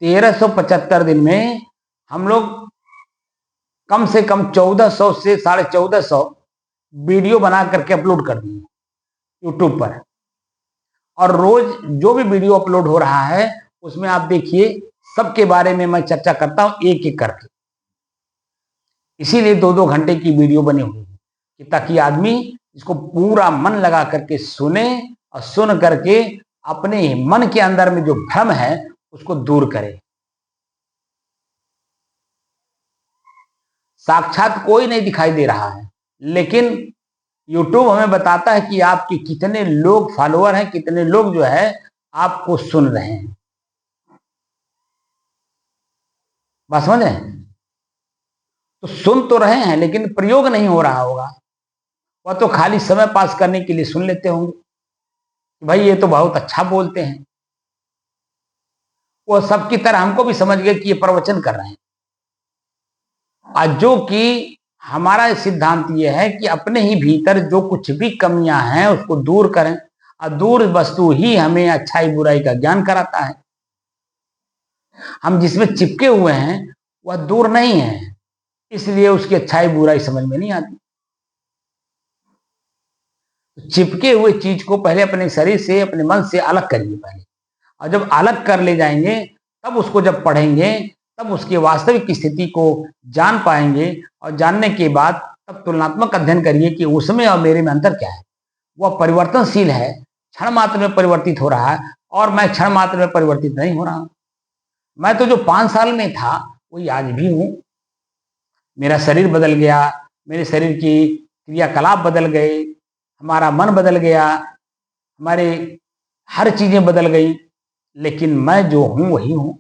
1375 दिन में हम लोग कम से कम 1400 से 1450 वीडियो बना करके अपलोड कर दिए यूट्यूब पर, और रोज जो भी वीडियो अपलोड हो रहा है उसमें आप देखिए सबके बारे में मैं चर्चा करता हूं एक एक करके। इसीलिए 2-2 घंटे की वीडियो बनी हुई है कि ताकि आदमी इसको पूरा मन लगा करके सुने, और सुन करके अपने मन के अंदर में जो भ्रम है उसको दूर करे। साक्षात कोई नहीं दिखाई दे रहा है, लेकिन यूट्यूब हमें बताता है कि आपके कितने लोग फॉलोअर हैं, कितने लोग जो है आपको सुन रहे हैं। बात समझ रहे हैं? तो सुन तो रहे हैं लेकिन प्रयोग नहीं हो रहा होगा, वह तो खाली समय पास करने के लिए सुन लेते होंगे, भाई ये तो बहुत अच्छा बोलते हैं। वो सबकी तरह हमको भी समझ गए कि ये प्रवचन कर रहे हैं, और जो कि हमारा सिद्धांत यह है कि अपने ही भीतर जो कुछ भी कमियां हैं उसको दूर करें, और दूर वस्तु ही हमें अच्छाई बुराई का ज्ञान कराता है। हम जिसमें चिपके हुए हैं वह दूर नहीं है, इसलिए उसकी अच्छाई बुराई समझ में नहीं आती। चिपके हुए चीज को पहले अपने शरीर से, अपने मन से अलग करिए पहले, और जब अलग कर ले जाएंगे तब उसको जब पढ़ेंगे तब उसकी वास्तविक स्थिति को जान पाएंगे, और जानने के बाद तब तुलनात्मक अध्ययन करिए कि उसमें और मेरे में अंतर क्या है। वह परिवर्तनशील है, क्षण मात्र में परिवर्तित हो रहा है, और मैं क्षण मात्र में परिवर्तित नहीं हो रहा हूं। मैं तो जो 5 साल में था वही आज भी हूं। मेरा शरीर बदल गया, मेरे शरीर की क्रियाकलाप बदल गए, हमारा मन बदल गया, हमारे हर चीजें बदल गई, लेकिन मैं जो हूं वही हूं।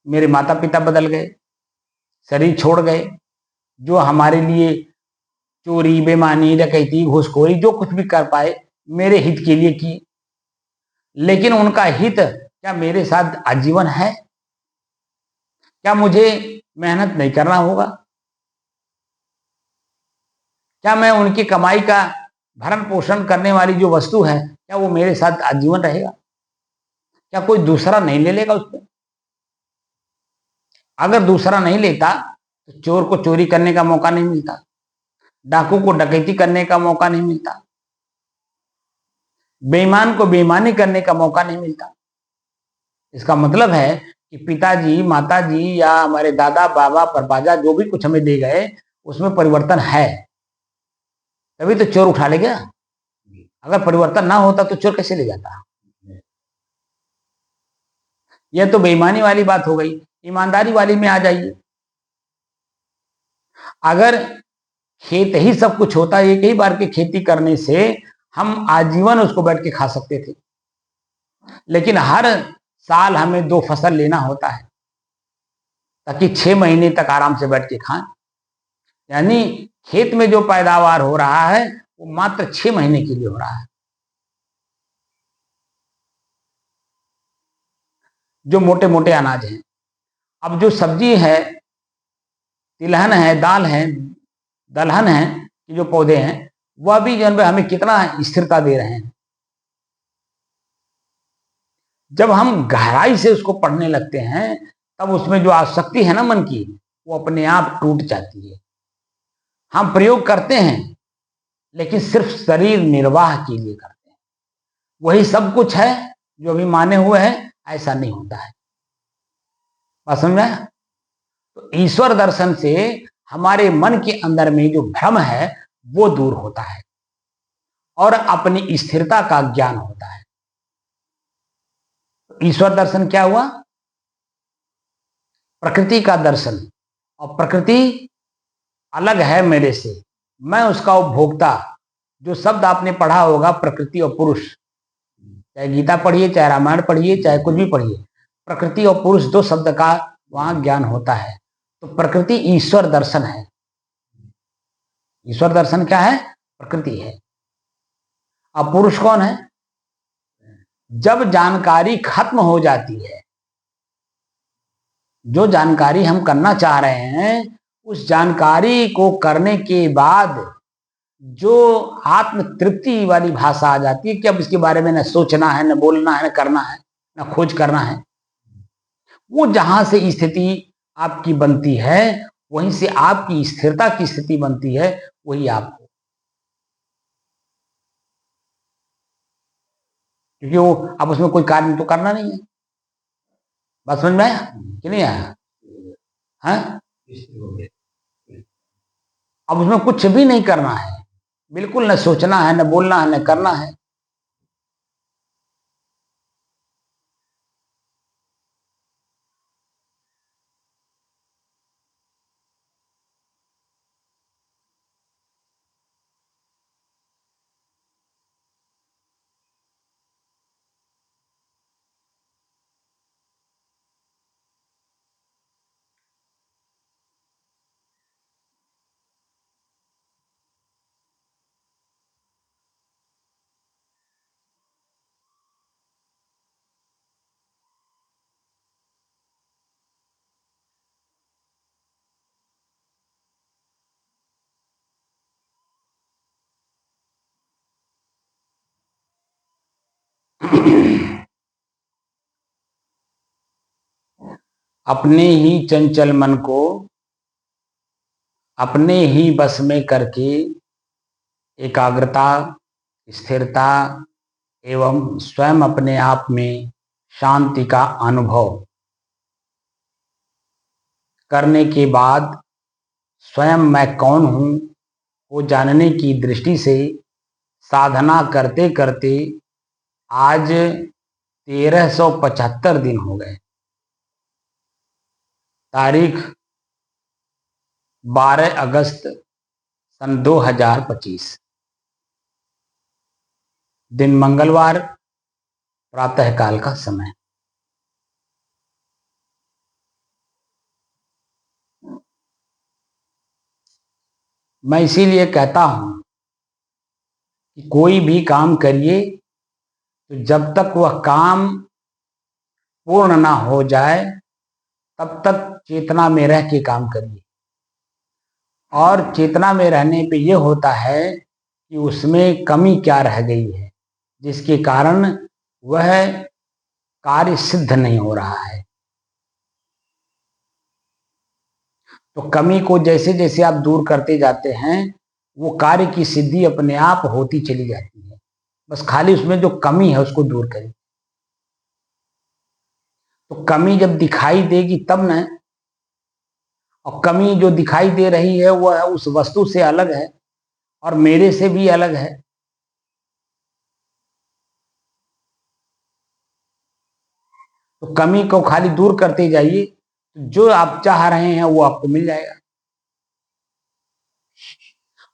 मेरे माता पिता बदल गए, शरीर छोड़ गए, जो हमारे लिए चोरी, बेईमानी, डकैती, घूसखोरी जो कुछ भी कर पाए मेरे हित के लिए की, लेकिन उनका हित क्या मेरे साथ आजीवन है? क्या मुझे मेहनत नहीं करना होगा? क्या मैं उनकी कमाई का भरण पोषण करने वाली जो वस्तु है क्या वो मेरे साथ आजीवन रहेगा? क्या कोई दूसरा नहीं ले लेगा उसको? अगर दूसरा नहीं लेता तो चोर को चोरी करने का मौका नहीं मिलता, डाकू को डकैती करने का मौका नहीं मिलता, बेईमान को बेईमानी करने का मौका नहीं मिलता। इसका मतलब है कि पिताजी, माताजी या हमारे दादा, बाबा, परबाजा जो भी कुछ हमें दे गए उसमें परिवर्तन है, तभी तो चोर उठा ले गया। अगर परिवर्तन ना होता तो चोर कैसे ले जाता? यह तो बेईमानी वाली बात हो गई। ईमानदारी वाली में आ जाइए। अगर खेत ही सब कुछ होता, एक ही बार की खेती करने से हम आजीवन उसको बैठ के खा सकते थे, लेकिन हर साल हमें 2 फसल लेना होता है ताकि 6 महीने तक आराम से बैठ के खाएं। यानी खेत में जो पैदावार हो रहा है वो मात्र 6 महीने के लिए हो रहा है। जो मोटे मोटे अनाज हैं, अब जो सब्जी है, तिलहन है, दाल है, दलहन है, कि जो पौधे हैं वह भी जो हमें कितना स्थिरता दे रहे हैं। जब हम गहराई से उसको पढ़ने लगते हैं तब उसमें जो आसक्ति है ना मन की, वो अपने आप टूट जाती है। हम प्रयोग करते हैं लेकिन सिर्फ शरीर निर्वाह के लिए करते हैं। वही सब कुछ है जो अभी माने हुए हैं, ऐसा नहीं होता है। बात समझ में आया? तो ईश्वर दर्शन से हमारे मन के अंदर में जो भ्रम है वो दूर होता है और अपनी स्थिरता का ज्ञान होता है। तो ईश्वर दर्शन क्या हुआ? प्रकृति का दर्शन। और प्रकृति अलग है मेरे से, मैं उसका उपभोक्ता। जो शब्द आपने पढ़ा होगा, प्रकृति और पुरुष, चाहे गीता पढ़िए, चाहे रामायण पढ़िए, चाहे कुछ भी पढ़िए, प्रकृति और पुरुष 2 शब्द का वहां ज्ञान होता है। तो प्रकृति ईश्वर दर्शन है। ईश्वर दर्शन क्या है? प्रकृति है। अब पुरुष कौन है? जब जानकारी खत्म हो जाती है, जो जानकारी हम करना चाह रहे हैं उस जानकारी को करने के बाद जो आत्म तृप्ति वाली भाषा आ जाती है कि अब इसके बारे में न सोचना है, न बोलना है, न करना है, न खोज करना है, वो जहां से स्थिति आपकी बनती है, वहीं से आपकी स्थिरता की स्थिति बनती है, वही आपको। क्योंकि वो अब उसमें कोई कार्य तो करना नहीं है। बात समझ में आया कि नहीं आया? हाँ, अब उसमें कुछ भी नहीं करना है, बिल्कुल न सोचना है, न बोलना है, न करना है। अपने ही चंचल मन को अपने ही बस में करके एकाग्रता, स्थिरता एवं स्वयं अपने आप में शांति का अनुभव करने के बाद स्वयं मैं कौन हूं वो जानने की दृष्टि से साधना करते करते आज 1375 दिन हो गए। तारीख 12 अगस्त सन 2025, दिन मंगलवार, प्रातःकाल का समय। मैं इसीलिए कहता हूं कि कोई भी काम करिए तो जब तक वह काम पूर्ण ना हो जाए तब तक चेतना में रह के काम करिए। और चेतना में रहने पे यह होता है कि उसमें कमी क्या रह गई है जिसके कारण वह कार्य सिद्ध नहीं हो रहा है। तो कमी को जैसे जैसे आप दूर करते जाते हैं वो कार्य की सिद्धि अपने आप होती चली जाती है। बस खाली उसमें जो कमी है उसको दूर करें। तो कमी जब दिखाई देगी तब न, और कमी जो दिखाई दे रही है वह उस वस्तु से अलग है और मेरे से भी अलग है। तो कमी को खाली दूर करते जाइए, जो आप चाह रहे हैं वो आपको मिल जाएगा।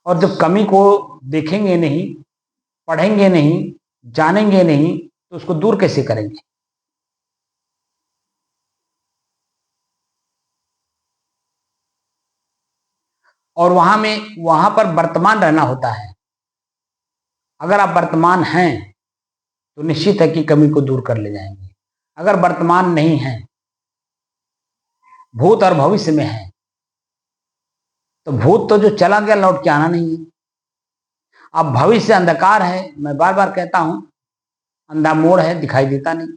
और जब कमी को देखेंगे नहीं, पढ़ेंगे नहीं, जानेंगे नहीं तो उसको दूर कैसे करेंगे। और वहां पर वर्तमान रहना होता है। अगर आप वर्तमान हैं तो निश्चित है कि कमी को दूर कर ले जाएंगे। अगर वर्तमान नहीं है, भूत और भविष्य में है, तो भूत तो जो चला गया लौट के आना नहीं है। अब भविष्य अंधकार है, मैं बार बार कहता हूं, अंधा मोड़ है, दिखाई देता नहीं।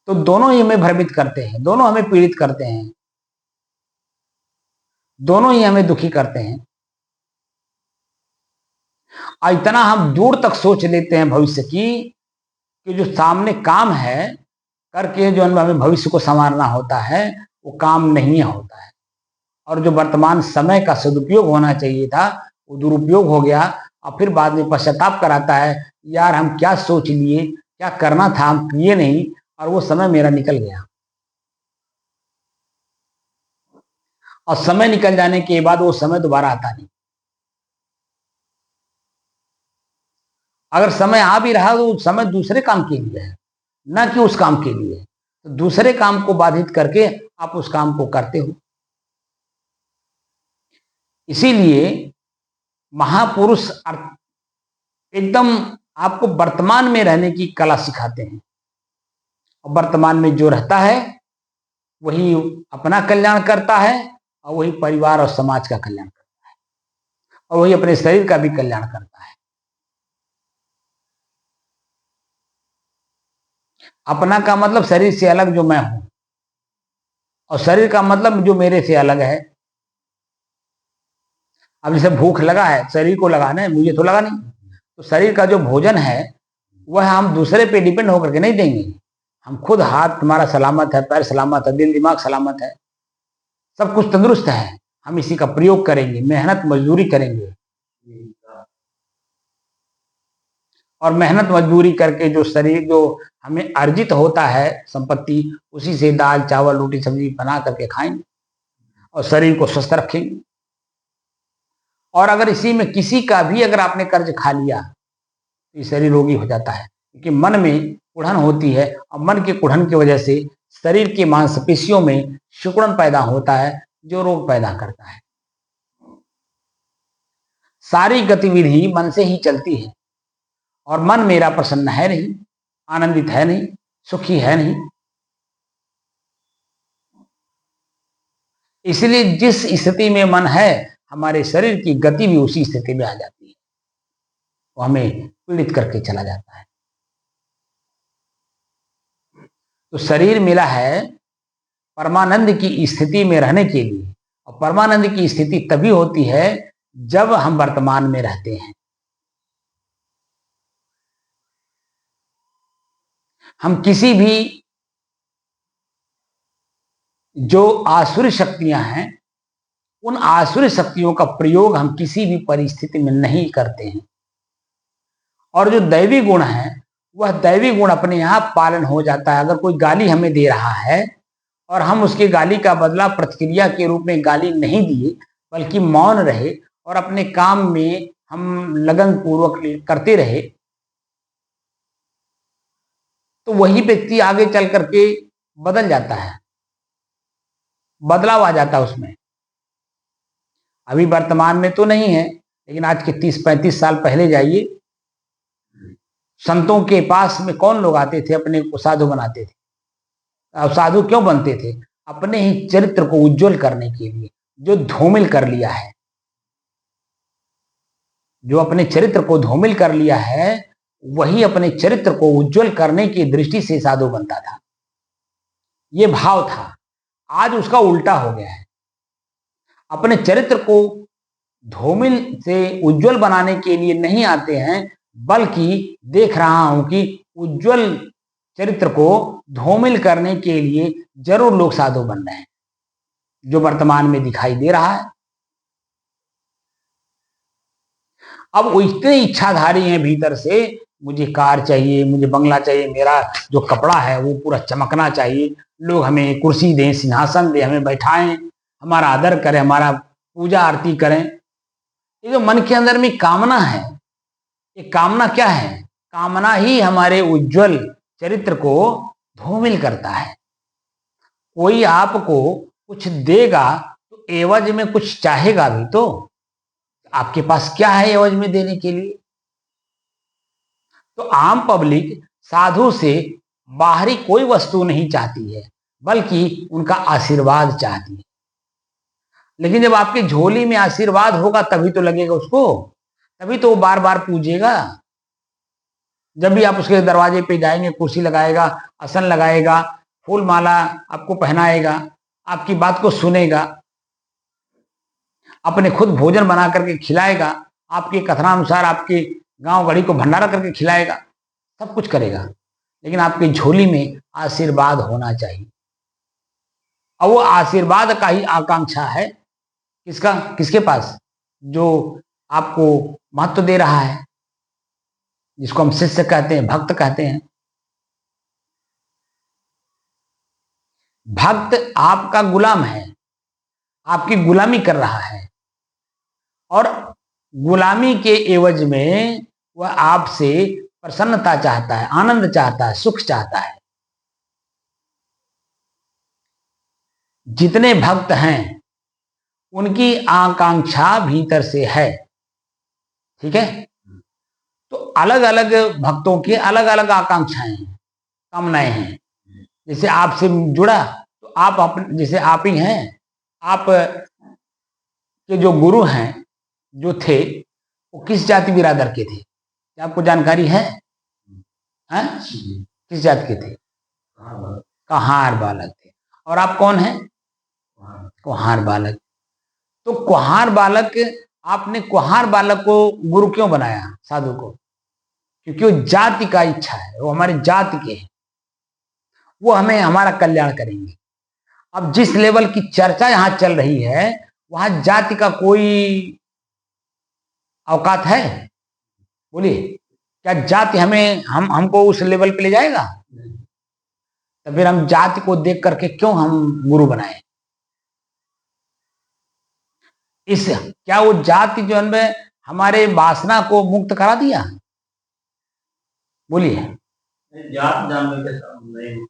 तो दोनों ही हमें भ्रमित करते हैं, दोनों हमें पीड़ित करते हैं, दोनों ही हमें दुखी करते हैं। और इतना हम दूर तक सोच लेते हैं भविष्य की कि जो सामने काम है करके जो हमें भविष्य को संवारना होता है वो काम नहीं होता है। और जो वर्तमान समय का सदुपयोग होना चाहिए था वो दुरुपयोग हो गया। और फिर बाद में पश्चाताप कराता है, यार हम क्या सोच लिए, क्या करना था हम किए नहीं, और वो समय मेरा निकल गया। और समय निकल जाने के बाद वो समय दोबारा आता नहीं। अगर समय आ भी रहा तो समय दूसरे काम के लिए है, न कि उस काम के लिए। तो दूसरे काम को बाधित करके आप उस काम को करते हो। इसीलिए महापुरुष एकदम आपको वर्तमान में रहने की कला सिखाते हैं। और वर्तमान में जो रहता है वही अपना कल्याण करता है और वही परिवार और समाज का कल्याण करता है और वही अपने शरीर का भी कल्याण करता है। अपना का मतलब शरीर से अलग जो मैं हूं, और शरीर का मतलब जो मेरे से अलग है। अब जैसे भूख लगा है, शरीर को लगाना है, मुझे तो लगा नहीं। तो शरीर का जो भोजन है वह हम दूसरे पे डिपेंड होकर के नहीं देंगे। हम खुद, हाथ हमारा सलामत है, पैर सलामत है, दिल दिमाग सलामत है, सब कुछ तंदुरुस्त है, हम इसी का प्रयोग करेंगे, मेहनत मजदूरी करेंगे। और मेहनत मजदूरी करके जो शरीर जो हमें अर्जित होता है संपत्ति, उसी से दाल चावल रोटी सब्जी बना करके खाएंगे और शरीर को स्वस्थ रखेंगे। और अगर इसी में किसी का भी अगर आपने कर्ज खा लिया तो शरीर रोगी हो जाता है, क्योंकि मन में कुढ़न होती है और मन के कुढ़न की वजह से शरीर की मांसपेशियों में सिकुड़न पैदा होता है जो रोग पैदा करता है। सारी गतिविधि मन से ही चलती है और मन मेरा प्रसन्न है नहीं, आनंदित है नहीं, सुखी है नहीं। इसलिए जिस स्थिति में मन है हमारे शरीर की गति भी उसी स्थिति में आ जाती है। वो हमें पीड़ित करके चला जाता है। तो शरीर मिला है परमानंद की स्थिति में रहने के लिए, और परमानंद की स्थिति तभी होती है जब हम वर्तमान में रहते हैं। हम किसी भी जो आसुरी शक्तियां हैं, उन आसुरी शक्तियों का प्रयोग हम किसी भी परिस्थिति में नहीं करते हैं, और जो दैवी गुण है वह दैवी गुण अपने यहाँ पालन हो जाता है। अगर कोई गाली हमें दे रहा है और हम उसकी गाली का बदला प्रतिक्रिया के रूप में गाली नहीं दिए, बल्कि मौन रहे और अपने काम में हम लगन पूर्वक करते रहे, तो वही व्यक्ति आगे चल करके बदल जाता है, बदलाव आ जाता है उसमें। अभी वर्तमान में तो नहीं है, लेकिन आज के 30-35 साल पहले जाइए, संतों के पास में कौन लोग आते थे, अपने को साधु बनाते थे। अब साधु क्यों बनते थे? अपने ही चरित्र को उज्जवल करने के लिए। जो धूमिल कर लिया है, जो अपने चरित्र को धूमिल कर लिया है, वही अपने चरित्र को उज्जवल करने की दृष्टि से साधु बनता था। ये भाव था। आज उसका उल्टा हो गया है। अपने चरित्र को धूमिल से उज्जवल बनाने के लिए नहीं आते हैं, बल्कि देख रहा हूं कि उज्जवल चरित्र को धूमिल करने के लिए जरूर लोग साधु बन रहे हैं, जो वर्तमान में दिखाई दे रहा है। अब वो इतने इच्छाधारी हैं भीतर से, मुझे कार चाहिए, मुझे बंगला चाहिए, मेरा जो कपड़ा है वो पूरा चमकना चाहिए, लोग हमें कुर्सी दें, सिंहासन दें, हमें बैठाएं, हमारा आदर करें, हमारा पूजा आरती करें। ये जो मन के अंदर में कामना है, ये कामना क्या है? कामना ही हमारे उज्जवल चरित्र को धूमिल करता है। कोई आपको कुछ देगा तो एवज में कुछ चाहेगा भी तो। आपके पास क्या है एवज में देने के लिए? तो आम पब्लिक साधु से बाहरी कोई वस्तु नहीं चाहती है, बल्कि उनका आशीर्वाद चाहती है। लेकिन जब आपकी झोली में आशीर्वाद होगा तभी तो लगेगा उसको, तभी तो वो बार बार पूजेगा। जब भी आप उसके दरवाजे पे जाएंगे, कुर्सी लगाएगा, आसन लगाएगा, फूल माला आपको पहनाएगा, आपकी बात को सुनेगा, अपने खुद भोजन बना करके खिलाएगा, आपके कथनानुसार आपके गांव गढ़ी को भंडारा करके खिलाएगा, सब कुछ करेगा। लेकिन आपकी झोली में आशीर्वाद होना चाहिए। और वो आशीर्वाद का ही आकांक्षा है। किसका? किसके पास? जो आपको महत्व दे रहा है, जिसको हम शिष्य कहते हैं, भक्त कहते हैं। भक्त आपका गुलाम है, आपकी गुलामी कर रहा है, और गुलामी के एवज में वह आपसे प्रसन्नता चाहता है, आनंद चाहता है, सुख चाहता है। जितने भक्त हैं उनकी आकांक्षा भीतर से है, ठीक है। तो अलग अलग भक्तों की अलग अलग आकांक्षाएं हैं, कामनाएं हैं। जैसे आपसे जुड़ा तो आप अपने, जैसे आप ही हैं, आप के जो गुरु हैं जो थे वो किस जाति बिरादर के थे? क्या आपको जानकारी है? किस जाति के थे? कहार बालक थे। और आप कौन हैं? कुहार बालक। तो कुहार बालक, आपने कुहार बालक को गुरु क्यों बनाया साधु को? क्योंकि वो जाति का इच्छा है, वो हमारी जाति के हैं, वो हमें हमारा कल्याण करेंगे। अब जिस लेवल की चर्चा यहां चल रही है, वहां जाति का कोई औकात है? बोलिए, क्या जाति हमें हमको उस लेवल पे ले जाएगा? तो फिर हम जाति को देख करके क्यों हम गुरु बनाए? इस क्या वो जाति जो है हमारे वासना को मुक्त करा दिया? बोलिए। जात जानने के नहीं।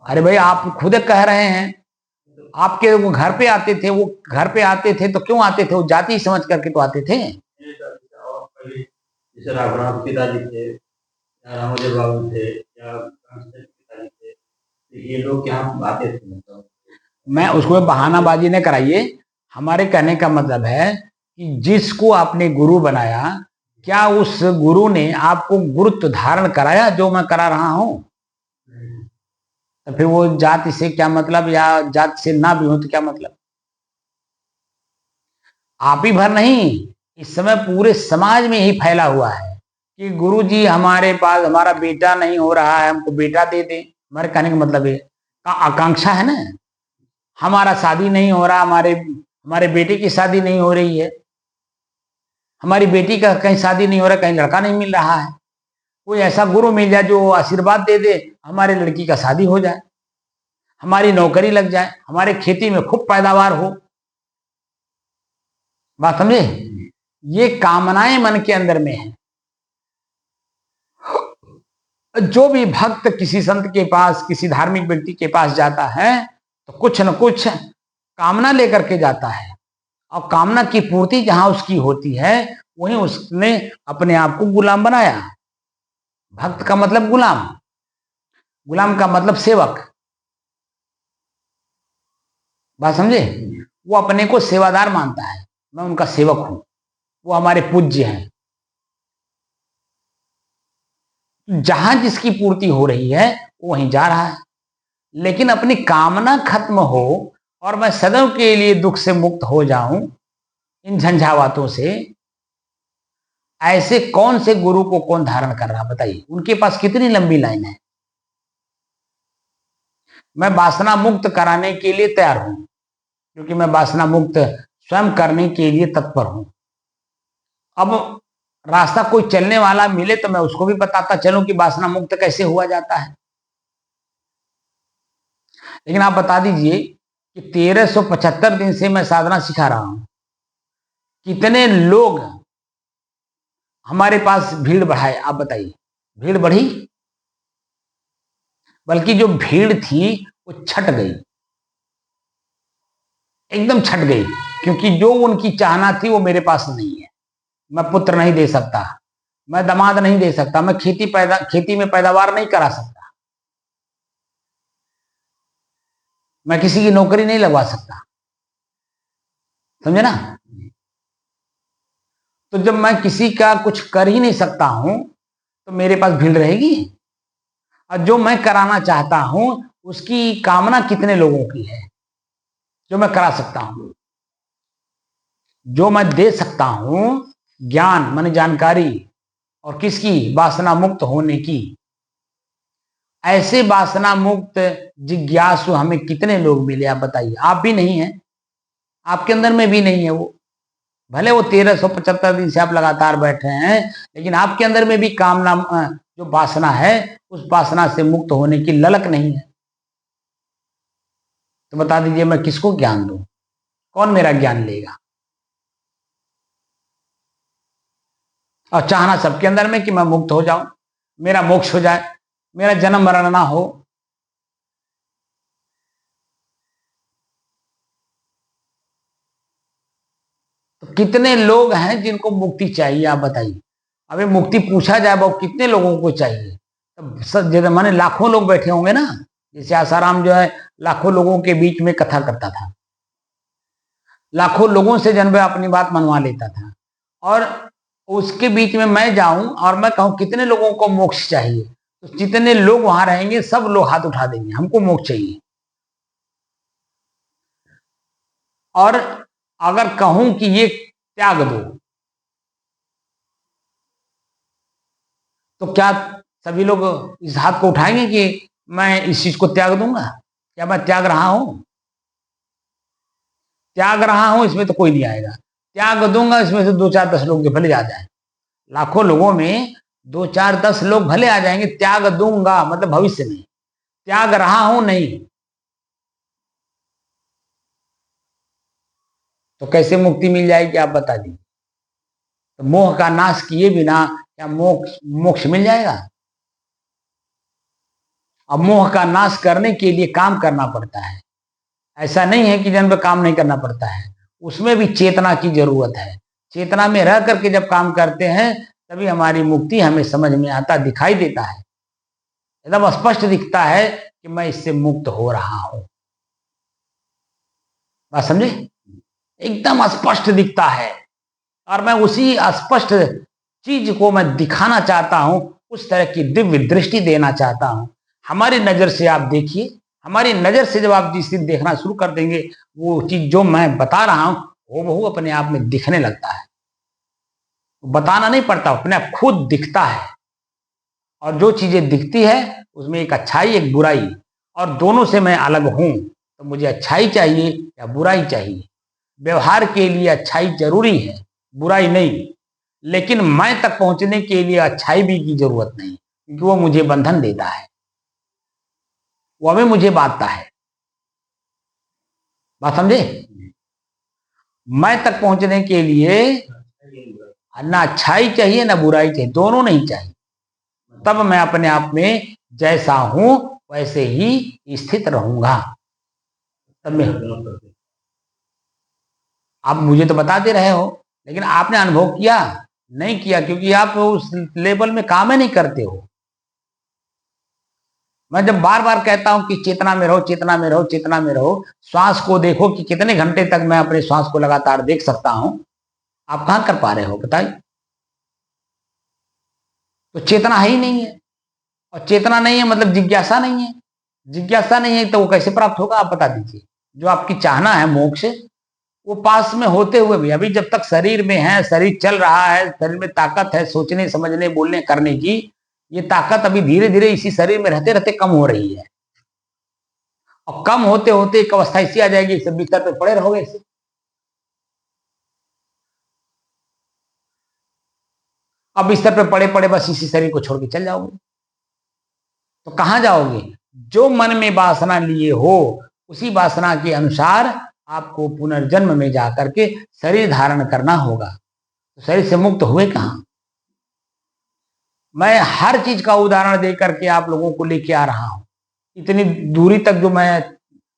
अरे भाई, आप खुद कह रहे हैं, आपके वो घर पे आते थे, वो घर पे आते थे तो क्यों आते थे? वो जाति समझ करके तो आते थे। जैसे राघवनाथ पिताजी थे, या रामोदय बाबू थे, या पिताजी थे, ये लोग क्या आते थे? मतलब मैं उसको बहानाबाजी न कराइए। हमारे कहने का मतलब है कि जिसको आपने गुरु बनाया, क्या उस गुरु ने आपको गुरुत्व धारण कराया जो मैं करा रहा हूं? तो फिर वो जाति से क्या मतलब, या जाति से ना भी हो तो क्या मतलब? आप ही भर नहीं, इस समय पूरे समाज में ही फैला हुआ है कि गुरु जी हमारे पास हमारा बेटा नहीं हो रहा है, हमको बेटा दे दे। हमारे कहने का मतलब है आकांक्षा है ना, हमारा शादी नहीं हो रहा, हमारे हमारे बेटे की शादी नहीं हो रही है, हमारी बेटी का कहीं शादी नहीं हो रहा, कहीं लड़का नहीं मिल रहा है। कोई ऐसा गुरु मिल जाए जो आशीर्वाद दे दे, हमारे लड़की का शादी हो जाए, हमारी नौकरी लग जाए, हमारे खेती में खूब पैदावार हो। बात समझे? ये कामनाएं मन के अंदर में है। जो भी भक्त किसी संत के पास, किसी धार्मिक व्यक्ति के पास जाता है तो कुछ न कुछ कामना लेकर के जाता है, और कामना की पूर्ति जहां उसकी होती है वहीं उसने अपने आप को गुलाम बनाया है। भक्त का मतलब गुलाम, गुलाम का मतलब सेवक। बात समझे? वो अपने को सेवादार मानता है, मैं उनका सेवक हूं, वो हमारे पूज्य हैं। जहां जिसकी पूर्ति हो रही है वो वहीं जा रहा है, लेकिन अपनी कामना खत्म हो और मैं सदैव के लिए दुख से मुक्त हो जाऊं इन झंझावातों से, ऐसे कौन से गुरु को कौन धारण कर रहा बताइए? उनके पास कितनी लंबी लाइन है। मैं वासना मुक्त कराने के लिए तैयार हूं, क्योंकि मैं वासना मुक्त स्वयं करने के लिए तत्पर हूं। अब रास्ता कोई चलने वाला मिले तो मैं उसको भी बताता चलूं कि वासना मुक्त कैसे हुआ जाता है। लेकिन आप बता दीजिए कि 1375 दिन से मैं साधना सिखा रहा हूं, कितने लोग हमारे पास भीड़ बढ़ाए? आप बताइए, भीड़ बढ़ी? बल्कि जो भीड़ थी वो छट गई, एकदम छट गई, क्योंकि जो उनकी चाहना थी वो मेरे पास नहीं है। मैं पुत्र नहीं दे सकता, मैं दामाद नहीं दे सकता, मैं खेती में पैदावार नहीं करा सकता, मैं किसी की नौकरी नहीं लगवा सकता। समझे ना? तो जब मैं किसी का कुछ कर ही नहीं सकता हूं तो मेरे पास भीड़ रहेगी। और जो मैं कराना चाहता हूं उसकी कामना कितने लोगों की है जो मैं करा सकता हूं? जो मैं दे सकता हूं ज्ञान माने जानकारी, और किसकी? वासना मुक्त होने की। ऐसे वासना मुक्त जिज्ञासु हमें कितने लोग मिले? आप बताइए। आप भी नहीं है, आपके अंदर में भी नहीं है वो। भले वो 1375 दिन से आप लगातार बैठे हैं, लेकिन आपके अंदर में भी कामना जो वासना है उस वासना से मुक्त होने की ललक नहीं है। तो बता दीजिए मैं किसको ज्ञान दूं? कौन मेरा ज्ञान लेगा? और चाहना सबके अंदर में कि मैं मुक्त हो जाऊं, मेरा मोक्ष हो जाए, मेरा जन्म मरण ना हो। तो कितने लोग हैं जिनको मुक्ति चाहिए? आप बताइए। अबे मुक्ति पूछा जाए वो कितने लोगों को चाहिए? सब जैसे माने लाखों लोग बैठे होंगे ना। जैसे आसाराम जो है लाखों लोगों के बीच में कथा करता था, लाखों लोगों से जन्म अपनी बात मनवा लेता था, और उसके बीच में मैं जाऊं और मैं कहूं कितने लोगों को मोक्ष चाहिए, तो जितने लोग वहां रहेंगे सब लोग हाथ उठा देंगे, हमको मोक्ष चाहिए। और अगर कहूं कि ये त्याग दो, तो क्या सभी लोग इस हाथ को उठाएंगे कि मैं इस चीज को त्याग दूंगा? क्या मैं त्याग रहा हूं? त्याग रहा हूं इसमें तो कोई नहीं आएगा। त्याग दूंगा इसमें से 2 4 10 लोग जो भले आ जाए, लाखों लोगों में 2 4 10 लोग भले आ जाएंगे। त्याग दूंगा मतलब भविष्य में, त्याग रहा हूं नहीं। तो कैसे मुक्ति मिल जाएगी? आप बता दीजिए। तो मोह का नाश किए बिना क्या मोक्ष मोक्ष मिल जाएगा? अब मोह का नाश करने के लिए काम करना पड़ता है। ऐसा नहीं है कि जन्म पे काम नहीं करना पड़ता है, उसमें भी चेतना की जरूरत है। चेतना में रह करके जब काम करते हैं तभी हमारी मुक्ति हमें समझ में आता, दिखाई देता है, एकदम स्पष्ट दिखता है कि मैं इससे मुक्त हो रहा हूं। बात समझे? एकदम स्पष्ट दिखता है, और मैं उसी स्पष्ट चीज को मैं दिखाना चाहता हूं, उस तरह की दिव्य दृष्टि देना चाहता हूं। हमारी नजर से आप देखिए, हमारी नजर से जब आप जिस दिन देखना शुरू कर देंगे, वो चीज जो मैं बता रहा हूं वो अपने आप में दिखने लगता है। बताना नहीं पड़ता, अपने आप खुद दिखता है। और जो चीजें दिखती है उसमें एक अच्छाई एक बुराई, और दोनों से मैं अलग हूं। तो मुझे अच्छाई चाहिए या बुराई चाहिए? व्यवहार के लिए अच्छाई जरूरी है, बुराई नहीं। लेकिन मैं तक पहुंचने के लिए अच्छाई भी की जरूरत नहीं, क्योंकि वो मुझे बंधन देता है, वो हमें मुझे बांधता है। बात समझे? मैं तक पहुंचने के लिए ना अच्छाई चाहिए ना बुराई चाहिए, दोनों नहीं चाहिए। तब मैं अपने आप में जैसा हूं वैसे ही स्थित रहूंगा। तब मैं, आप मुझे तो बता दे रहे हो, लेकिन आपने अनुभव किया नहीं किया, क्योंकि आप उस लेवल में काम ही नहीं करते हो। मैं जब बार बार कहता हूं कि चेतना में रहो, चेतना में रहो, चेतना में रहो, श्वास को देखो कि कितने घंटे तक मैं अपने श्वास को लगातार देख सकता हूं, आप कहां कर पा रहे हो बताइए? तो चेतना है ही नहीं है, और चेतना नहीं है मतलब जिज्ञासा नहीं है। जिज्ञासा नहीं है तो वो कैसे प्राप्त होगा, आप बता दीजिए। जो आपकी चाहना है मोक्ष, वो पास में होते हुए भी, अभी जब तक शरीर में है, शरीर चल रहा है, शरीर में ताकत है सोचने समझने बोलने करने की, ये ताकत अभी धीरे धीरे इसी शरीर में रहते रहते कम हो रही है। और कम होते होते एक अवस्था ऐसी आ जाएगी, सब बिस्तर पे पड़े रहोगे ऐसे। अब बिस्तर पे पड़े पड़े बस इसी शरीर को छोड़ के चल जाओगे, तो कहां जाओगे? जो मन में वासना लिए हो उसी वासना के अनुसार आपको पुनर्जन्म में जाकर के शरीर धारण करना होगा। तो शरीर से मुक्त हुए कहां? मैं हर चीज का उदाहरण दे करके आप लोगों को लेके आ रहा हूं। इतनी दूरी तक जो मैं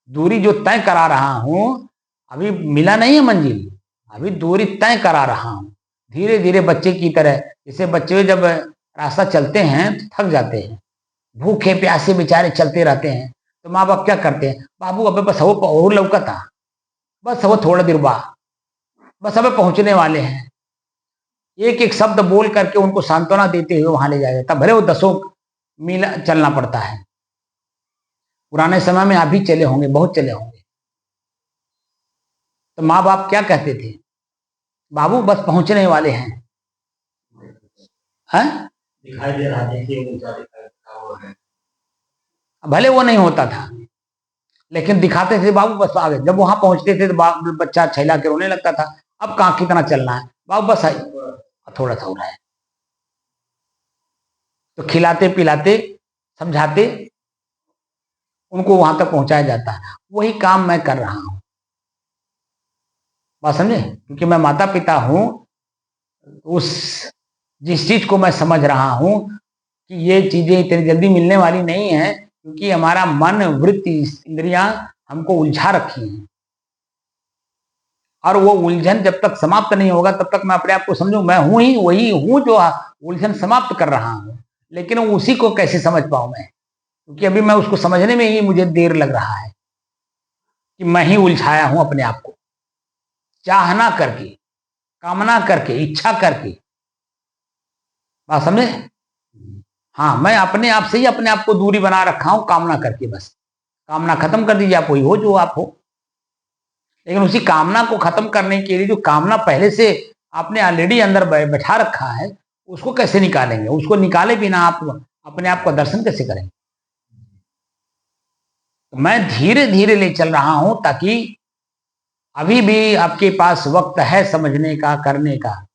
दूरी जो तय करा रहा हूं, अभी मिला नहीं है मंजिल, अभी दूरी तय करा रहा हूं। धीरे धीरे बच्चे की तरह, जैसे बच्चे जब रास्ता चलते हैं तो थक जाते हैं, भूखे प्यासे बेचारे चलते रहते हैं, तो माँ बाप क्या करते हैं, बाबू अबे बस वो और लौका था, बस वो थोड़ा देर बाद, बस अबे पहुंचने वाले हैं। एक एक शब्द बोल करके उनको सांत्वना देते हुए वहां ले जाया जाता, भले वो 10 मील चलना पड़ता है। पुराने समय में आप भी चले होंगे, बहुत चले होंगे। तो माँ बाप क्या कहते थे, बाबू बस पहुंचने वाले हैं। दिखाई दे रहा है, देखिए ऊंचा दिखाई है। भले वो नहीं होता था, लेकिन दिखाते थे बाबू बस आगे। जब वहां पहुंचते थे तो बच्चा छैला के रोने लगता था, अब कहाँ कितना चलना है बाबू, बस आई थोड़ा सा हो रहा है। तो खिलाते पिलाते समझाते उनको वहां तक पहुंचाया जाता है। वही काम मैं कर रहा हूं, बात समझे? क्योंकि मैं माता पिता हूं, उस जिस चीज को मैं समझ रहा हूं कि ये चीजें इतनी जल्दी मिलने वाली नहीं है, क्योंकि हमारा मन वृत्ति इंद्रियां हमको उलझा रखी हैं। और वो उलझन जब तक समाप्त नहीं होगा तब तक मैं अपने आप को समझूं मैं हूं ही वही हूं जो उलझन समाप्त कर रहा हूं। लेकिन उसी को कैसे समझ पाऊं मैं, क्योंकि अभी मैं उसको समझने में ही मुझे देर लग रहा है कि मैं ही उलझाया हूं अपने आप को, चाहना करके, कामना करके, इच्छा करके। बात समझे? हाँ, मैं अपने आप से ही अपने आप को दूरी बना रखा हूं कामना करके। बस कामना खत्म कर दीजिए, आप वही हो जो आप हो। लेकिन उसी कामना को खत्म करने के लिए जो कामना पहले से आपने ऑलरेडी अंदर बैठा रखा है, उसको कैसे निकालेंगे? उसको निकाले बिना आप अपने आप का दर्शन कैसे करेंगे? तो मैं धीरे धीरे ले चल रहा हूं, ताकि अभी भी आपके पास वक्त है समझने का, करने का,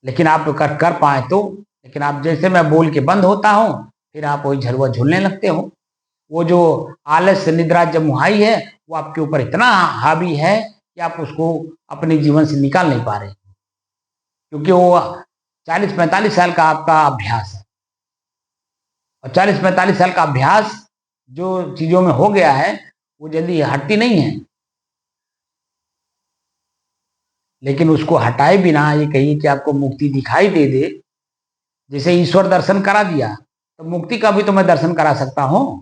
लेकिन आप कर पाए तो। लेकिन आप जैसे मैं बोल के बंद होता हूं, फिर आप वही झलवा झूलने लगते हो। वो जो आलस निद्रा जमुहाई है, वो आपके ऊपर इतना हावी है कि आप उसको अपने जीवन से निकाल नहीं पा रहे, क्योंकि वो 40-45 साल का आपका अभ्यास है। और 40-45 साल का अभ्यास जो चीजों में हो गया है, वो जल्दी हटती नहीं है। लेकिन उसको हटाए बिना ये कहिए कि आपको मुक्ति दिखाई दे दे, जैसे ईश्वर दर्शन करा दिया, तो मुक्ति का भी तो मैं दर्शन करा सकता हूं।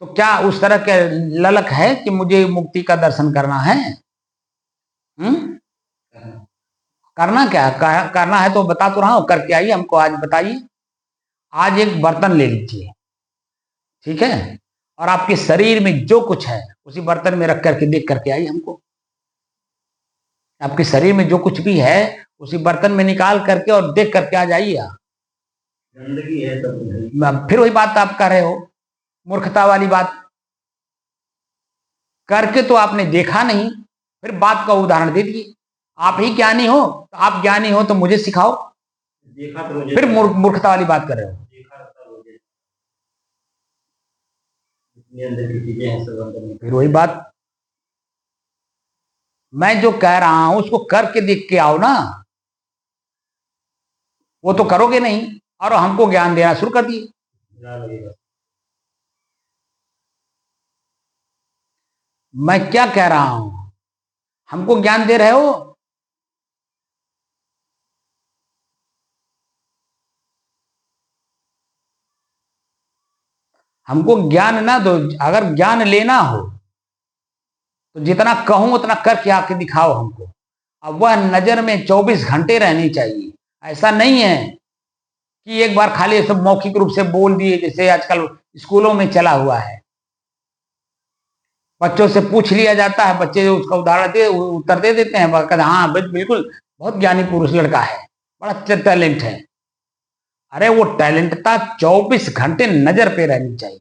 तो क्या उस तरह के ललक है कि मुझे मुक्ति का दर्शन करना है? करना क्या करना है तो बता तो रहा हूं, करके आइए, हमको आज बताइए। आज एक बर्तन ले लीजिए, ठीक है, और आपके शरीर में जो कुछ है उसी बर्तन में रख करके देख करके आइए हमको। आपके शरीर में जो कुछ भी है उसी बर्तन में निकाल करके और देख करके आ जाइए। गंदगी है सब। फिर वही बात आप कर रहे हो, मूर्खता वाली बात। करके तो आपने देखा नहीं, फिर बात का उदाहरण दे दिए। आप ही ज्ञानी हो तो आप ज्ञानी हो तो मुझे सिखाओ, देखा तो मुझे, फिर मूर्खता वाली बात कर रहे हो। देखा था मुझे, इतनी अंदर की चीजें हैं सब अंदर में। फिर वही बात, मैं जो कह रहा हूं उसको करके देख के आओ ना। वो तो करोगे नहीं और हमको ज्ञान देना शुरू कर दिए। बुरा लगेगा। मैं क्या कह रहा हूं, हमको ज्ञान दे रहे हो। हमको ज्ञान ना दो, अगर ज्ञान लेना हो तो जितना कहूं उतना करके आके दिखाओ हमको। अब वह नजर में 24 घंटे रहनी चाहिए। ऐसा नहीं है कि एक बार खाली सब मौखिक रूप से बोल दिए, जैसे आजकल स्कूलों में चला हुआ है। बच्चों से पूछ लिया जाता है, बच्चे उसका उदाहरण दे उत्तर दे देते हैं, कहते हाँ बिल्कुल बहुत ज्ञानी पुरुष लड़का है, बड़ा टैलेंट है। अरे वो टैलेंटता 24 घंटे नजर पे रहनी चाहिए,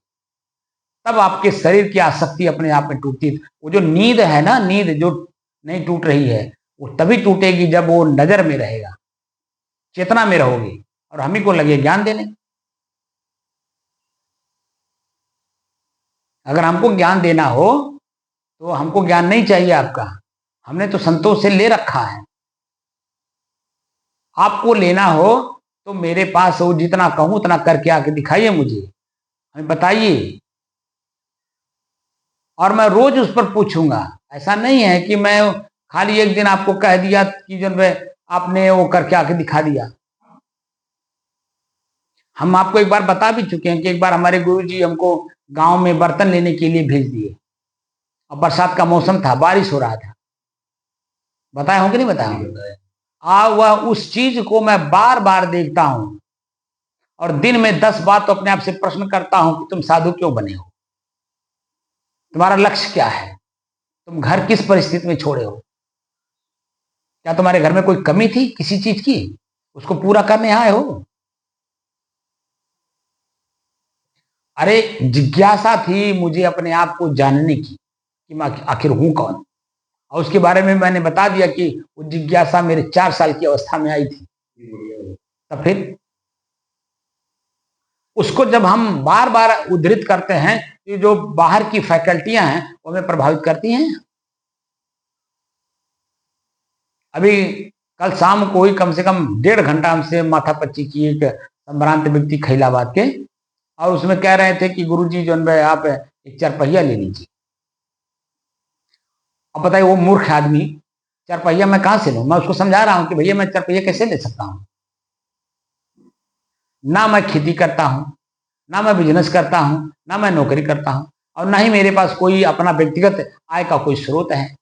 तब आपके शरीर की आसक्ति अपने आप में टूटती है। वो जो नींद है ना, नींद जो नहीं टूट रही है वो तभी टूटेगी जब वो नजर में रहेगा, चेतना में रहोगे और हम ही को लगे ज्ञान देने। अगर हमको ज्ञान देना हो तो हमको ज्ञान नहीं चाहिए आपका, हमने तो संतोष से ले रखा है। आपको लेना हो तो मेरे पास हो, जितना कहूं उतना करके आके दिखाइए मुझे, हमें बताइए, और मैं रोज उस पर पूछूंगा। ऐसा नहीं है कि मैं खाली एक दिन आपको कह दिया कि जो आपने वो करके आके दिखा दिया। हम आपको एक बार बता भी चुके हैं कि एक बार हमारे गुरुजी हमको गांव में बर्तन लेने के लिए भेज दिए, और बरसात का मौसम था, बारिश हो रहा था। बताया हो कि नहीं बताया? वह उस चीज को मैं बार बार देखता हूं और दिन में 10 बार तो अपने आप से प्रश्न करता हूं कि तुम साधु क्यों बने हो, तुम्हारा लक्ष्य क्या है, तुम घर किस परिस्थिति में छोड़े हो, क्या तुम्हारे घर में कोई कमी थी किसी चीज की, उसको पूरा करने आए हो। अरे जिज्ञासा थी मुझे अपने आप को जानने की कि मैं आखिर हूं कौन, और उसके बारे में मैंने बता दिया कि वो जिज्ञासा मेरे 4 साल की अवस्था में आई थी। तब फिर उसको जब हम बार बार उद्धृत करते हैं तो जो बाहर की फैकल्टियां हैं वो हमें प्रभावित करती हैं। अभी कल शाम को ही कम से कम 1.5 घंटा हमसे माथापच्ची की एक संभ्रांत व्यक्ति खैलाबाद के, और उसमें कह रहे थे कि गुरुजी जो है आप एक 4 पहिया ले लीजिए। अब बताइए वो मूर्ख आदमी 4 पहिया मैं कहां से लूं। मैं उसको समझा रहा हूं कि भैया मैं 4 पहिया कैसे ले सकता हूं, ना मैं खेती करता हूं, ना मैं बिजनेस करता हूं, ना मैं नौकरी करता हूं, और ना ही मेरे पास कोई अपना व्यक्तिगत आय का कोई स्रोत है।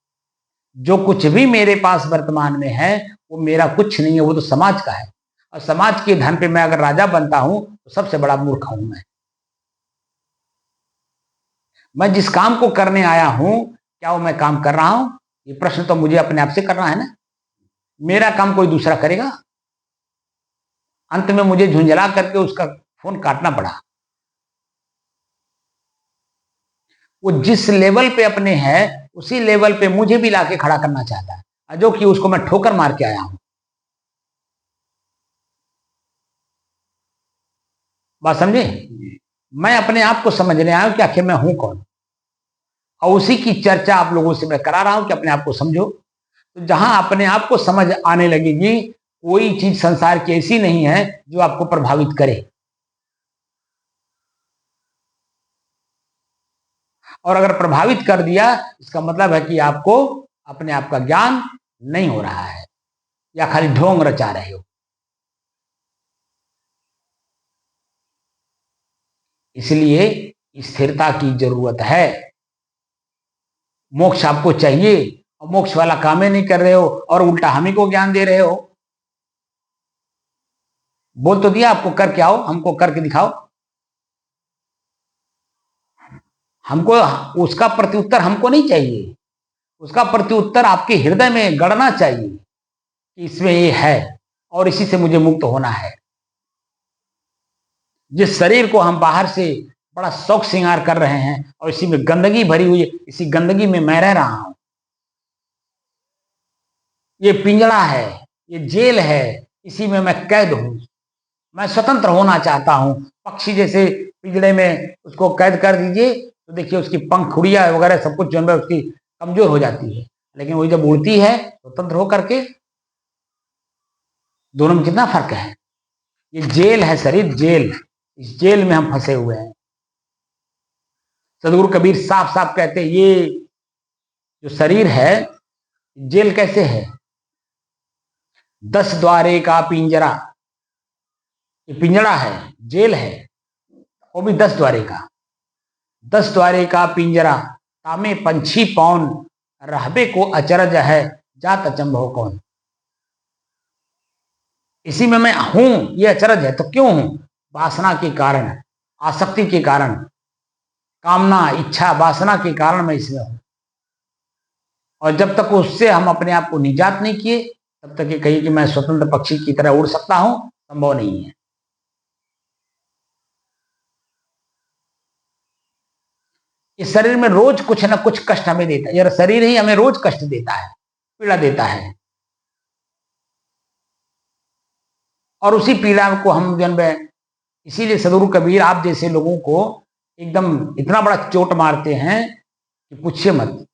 जो कुछ भी मेरे पास वर्तमान में है वो मेरा कुछ नहीं है, वो तो समाज का है, और समाज के धन पे मैं अगर राजा बनता हूं तो सबसे बड़ा मूर्ख हूं मैं जिस काम को करने आया हूं क्या वो मैं काम कर रहा हूं, ये प्रश्न तो मुझे अपने आप से करना है ना। मेरा काम कोई दूसरा करेगा, अंत में मुझे झुंझला करके उसका फोन काटना पड़ा। वो जिस लेवल पे अपने है उसी लेवल पे मुझे भी लाके खड़ा करना चाहता है, जो कि उसको मैं ठोकर मार के आया हूं। बात समझे? मैं अपने आप को समझने आया हूं कि आखिर मैं हूं कौन, और उसी की चर्चा आप लोगों से मैं करा रहा हूं कि अपने आप को समझो। तो जहां अपने आप को समझ आने लगेगी, कोई चीज संसार की ऐसी नहीं है जो आपको प्रभावित करे। और अगर प्रभावित कर दिया इसका मतलब है कि आपको अपने आप का ज्ञान नहीं हो रहा है, या खाली ढोंग रचा रहे हो। इसलिए स्थिरता की जरूरत है। मोक्ष आपको चाहिए और मोक्ष वाला काम ही नहीं कर रहे हो और उल्टा हम ही को ज्ञान दे रहे हो। बोल तो दिया आपको करके आओ, हमको करके दिखाओ। हमको उसका प्रत्युत्तर हमको नहीं चाहिए, उसका प्रत्युत्तर आपके हृदय में गड़ना चाहिए कि इसमें ये है और इसी से मुझे मुक्त होना है। जिस शरीर को हम बाहर से बड़ा शौक श्रृंगार कर रहे हैं और इसी में गंदगी भरी हुई है, इसी गंदगी में मैं रह रहा हूं। ये पिंजड़ा है, ये जेल है, इसी में मैं कैद हूं। मैं स्वतंत्र होना चाहता हूं। पक्षी जैसे पिंजड़े में उसको कैद कर दीजिए तो देखिए उसकी पंखुड़ियां वगैरह सब कुछ जो है उसकी कमजोर हो जाती है, लेकिन वो जब उड़ती है स्वतंत्र होकर के, दोनों में कितना फर्क है। ये जेल है शरीर, जेल, इस जेल में हम फंसे हुए हैं। सदगुरु कबीर साफ साफ कहते हैं ये जो शरीर है जेल कैसे है। 10 द्वारे का पिंजरा, ये पिंजरा है, जेल है, वो भी 10 द्वारे का। 10 द्वारे का पिंजरा तामे पंछी पौन, रहबे को अचरज है जात अचंभव कौन। इसी में मैं हूं, ये अचरज है। तो क्यों हूं? वासना के कारण, आसक्ति के कारण, कामना, इच्छा, वासना के कारण मैं इसमें हूं। और जब तक उससे हम अपने आप को निजात नहीं किए तब तक ये कहिए कि मैं स्वतंत्र पक्षी की तरह उड़ सकता हूं, संभव नहीं है। इस शरीर में रोज कुछ ना कुछ कष्ट हमें देता है, यार शरीर ही हमें रोज कष्ट देता है, पीड़ा देता है। और उसी पीड़ा को हम जन्म, इसीलिए सदगुरु कबीर आप जैसे लोगों को एकदम इतना बड़ा चोट मारते हैं कि पूछिए मत।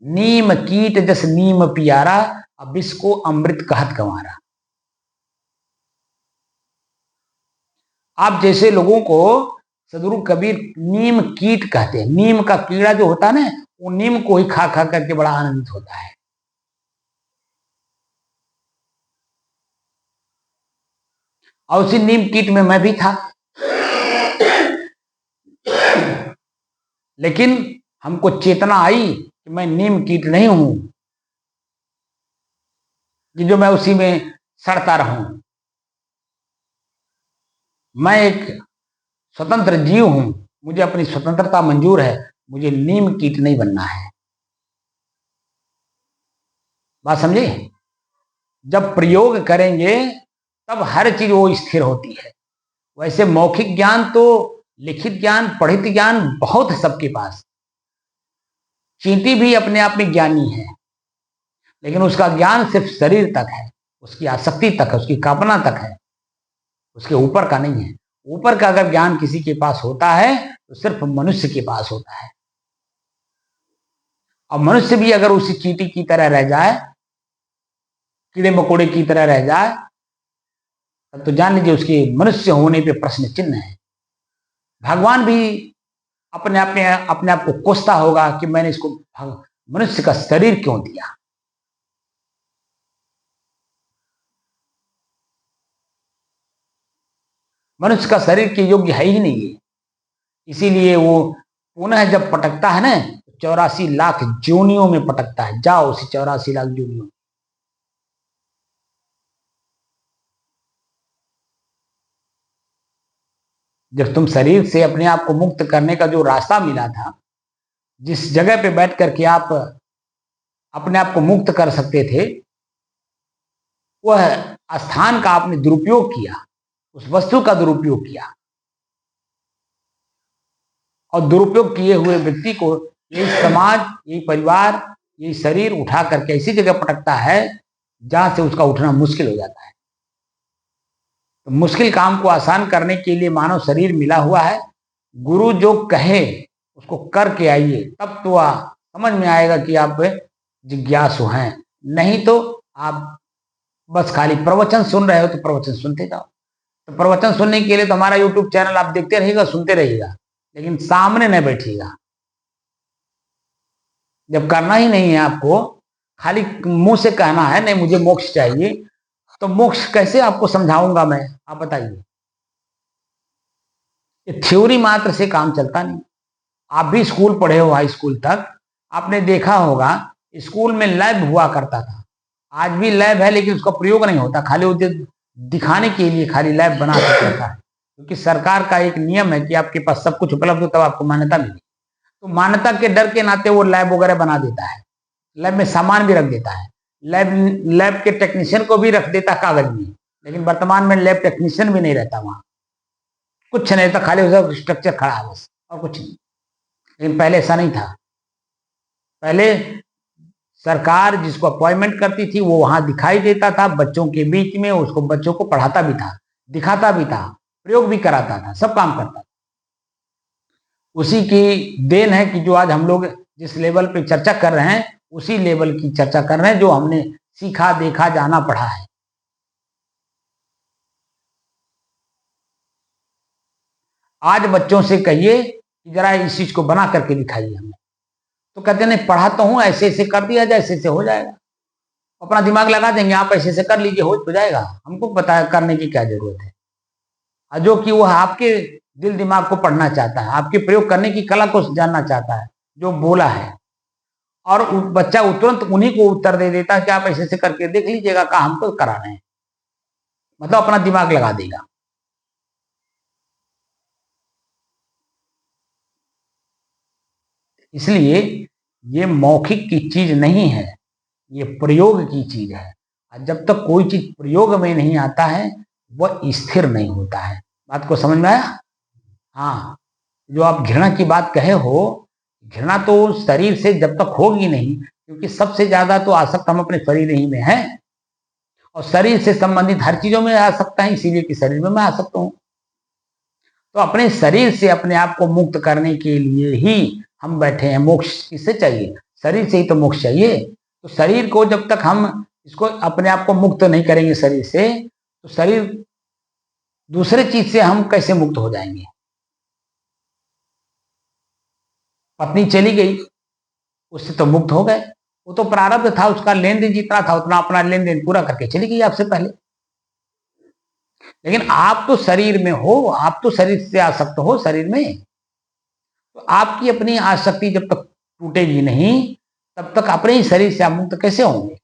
नीम कीट जस नीम पियारा, अब इसको अमृत कहत गंवारा। आप जैसे लोगों को सदगुरु कबीर नीम कीट कहते हैं। नीम का कीड़ा जो होता है ना, वो नीम को ही खा खा करके बड़ा आनंदित होता है। और उसी नीम कीट में मैं भी था। लेकिन हमको चेतना आई कि मैं नीम कीट नहीं हूं कि जो मैं उसी में सड़ता रहूं। मैं एक स्वतंत्र जीव हूं, मुझे अपनी स्वतंत्रता मंजूर है, मुझे नीम कीट नहीं बनना है। बात समझे? जब प्रयोग करेंगे तब हर चीज वो स्थिर होती है। वैसे मौखिक ज्ञान तो, लिखित ज्ञान, पढ़ित ज्ञान बहुत है सबके पास। चींटी भी अपने आप में ज्ञानी है, लेकिन उसका ज्ञान सिर्फ शरीर तक है, उसकी आसक्ति तक है, उसकी कामना तक है, उसके ऊपर का नहीं है। ऊपर का अगर ज्ञान किसी के पास होता है तो सिर्फ मनुष्य के पास होता है। और मनुष्य भी अगर उसी चींटी की तरह रह जाए, कीड़े मकोड़े की तरह रह जाए, तब तो जान लीजिए उसके मनुष्य होने पे प्रश्न चिन्ह है। भगवान भी अपने आप को कोसता होगा कि मैंने इसको मनुष्य का शरीर क्यों दिया। मनुष्य का शरीर के योग्य है ही नहीं है। इसीलिए वो पुनः जब पटकता है ना, 84 लाख जोनियों में पटकता है। जाओ उसी 84 लाख जोनियों। जब तुम शरीर से अपने आप को मुक्त करने का जो रास्ता मिला था, जिस जगह पे बैठ करके आप अपने आप को मुक्त कर सकते थे, वह स्थान का आपने दुरुपयोग किया, उस वस्तु का दुरुपयोग किया। और दुरुपयोग किए हुए व्यक्ति को यही समाज, यही परिवार, यही शरीर उठा करके ऐसी जगह पटकता है जहां से उसका उठना मुश्किल हो जाता है। तो मुश्किल काम को आसान करने के लिए मानव शरीर मिला हुआ है। गुरु जो कहे उसको करके आइए, तब तो समझ में आएगा कि आप जिज्ञासु हैं। नहीं तो आप बस खाली प्रवचन सुन रहे हो तो प्रवचन सुनते जाओ। तो प्रवचन सुनने के लिए तो हमारा यूट्यूब चैनल आप देखते रहिएगा, सुनते रहिएगा, लेकिन सामने न बैठिएगा। जब करना ही नहीं है आपको, खाली मुंह से कहना है नहीं मुझे मोक्ष चाहिए, तो मोक्ष कैसे आपको समझाऊंगा मैं, आप बताइए। ये थ्योरी मात्र से काम चलता नहीं। आप भी स्कूल पढ़े हो, हाई स्कूल तक, आपने देखा होगा स्कूल में लैब हुआ करता था, आज भी लैब है लेकिन उसका प्रयोग नहीं होता, खाली वो दिखाने के लिए खाली लैब बना के रहता है, क्योंकि सरकार का एक नियम है कि आपके पास सब कुछ उपलब्ध हो तब आपको मान्यता मिले। तो मान्यता के डर के नाते वो लैब वगैरह बना देता है, लैब में सामान भी रख देता है, लैब लैब के टेक्नीशियन को भी रख देता कागज में, लेकिन वर्तमान में लैब टेक्नीशियन भी नहीं रहता वहां, कुछ नहीं रहता, खाली उसका स्ट्रक्चर खड़ा है बस और कुछ नहीं। लेकिन पहले ऐसा नहीं था, पहले सरकार जिसको अपॉइंटमेंट करती थी वो वहां दिखाई देता था बच्चों के बीच में, उसको बच्चों को पढ़ाता भी था, दिखाता भी था, प्रयोग भी कराता था, सब काम करता था। उसी की देन है कि जो आज हम लोग जिस लेवल पे चर्चा कर रहे हैं उसी लेवल की चर्चा कर रहे हैं जो हमने सीखा, देखा, जाना, पढ़ा है। आज बच्चों से कहिए कि जरा इस चीज को बना करके दिखाइए हमें, तो कहते नहीं पढ़ा तो हूं, ऐसे ऐसे कर दिया जाए, ऐसे ऐसे हो जाएगा, अपना दिमाग लगा देंगे, आप ऐसे ऐसे कर लीजिए, हो जाएगा, हमको पता है करने की क्या जरूरत है। जो कि वह आपके दिल दिमाग को पढ़ना चाहता है, आपके प्रयोग करने की कला को जानना चाहता है जो बोला है, और बच्चा तुरंत उन्हीं को उत्तर दे देता है कि आप ऐसे ऐसे करके देख लीजिएगा, कहा हमको करा रहे हैं, मतलब अपना दिमाग लगा देगा। इसलिए ये मौखिक की चीज नहीं है, ये प्रयोग की चीज है, और जब तक कोई चीज प्रयोग में नहीं आता है वह स्थिर नहीं होता है। बात को समझ में आया? हाँ, जो आप घृणा की बात कहे हो, घृणा तो शरीर से जब तक होगी नहीं, क्योंकि सबसे ज्यादा तो आसक्त हम अपने शरीर ही में हैं, और शरीर से संबंधित हर चीजों में आ सकता है, इसीलिए कि शरीर में मैं आ सकता हूँ। तो अपने शरीर से अपने आप को मुक्त करने के लिए ही हम बैठे हैं। मोक्ष किससे चाहिए? शरीर से ही तो मोक्ष चाहिए। तो शरीर को जब तक हम इसको अपने आप को मुक्त नहीं करेंगे शरीर से, तो शरीर दूसरे चीज से हम कैसे मुक्त हो जाएंगे? पत्नी चली गई, उससे तो मुक्त हो गए, वो तो प्रारब्ध था, उसका लेन देन जितना था उतना अपना लेन देन पूरा करके चली गई आपसे पहले। लेकिन आप तो शरीर में हो, आप तो शरीर से आसक्त हो शरीर में, तो आपकी अपनी आसक्ति जब तक टूटेगी नहीं तब तक अपने ही शरीर से आप मुक्त कैसे होंगे?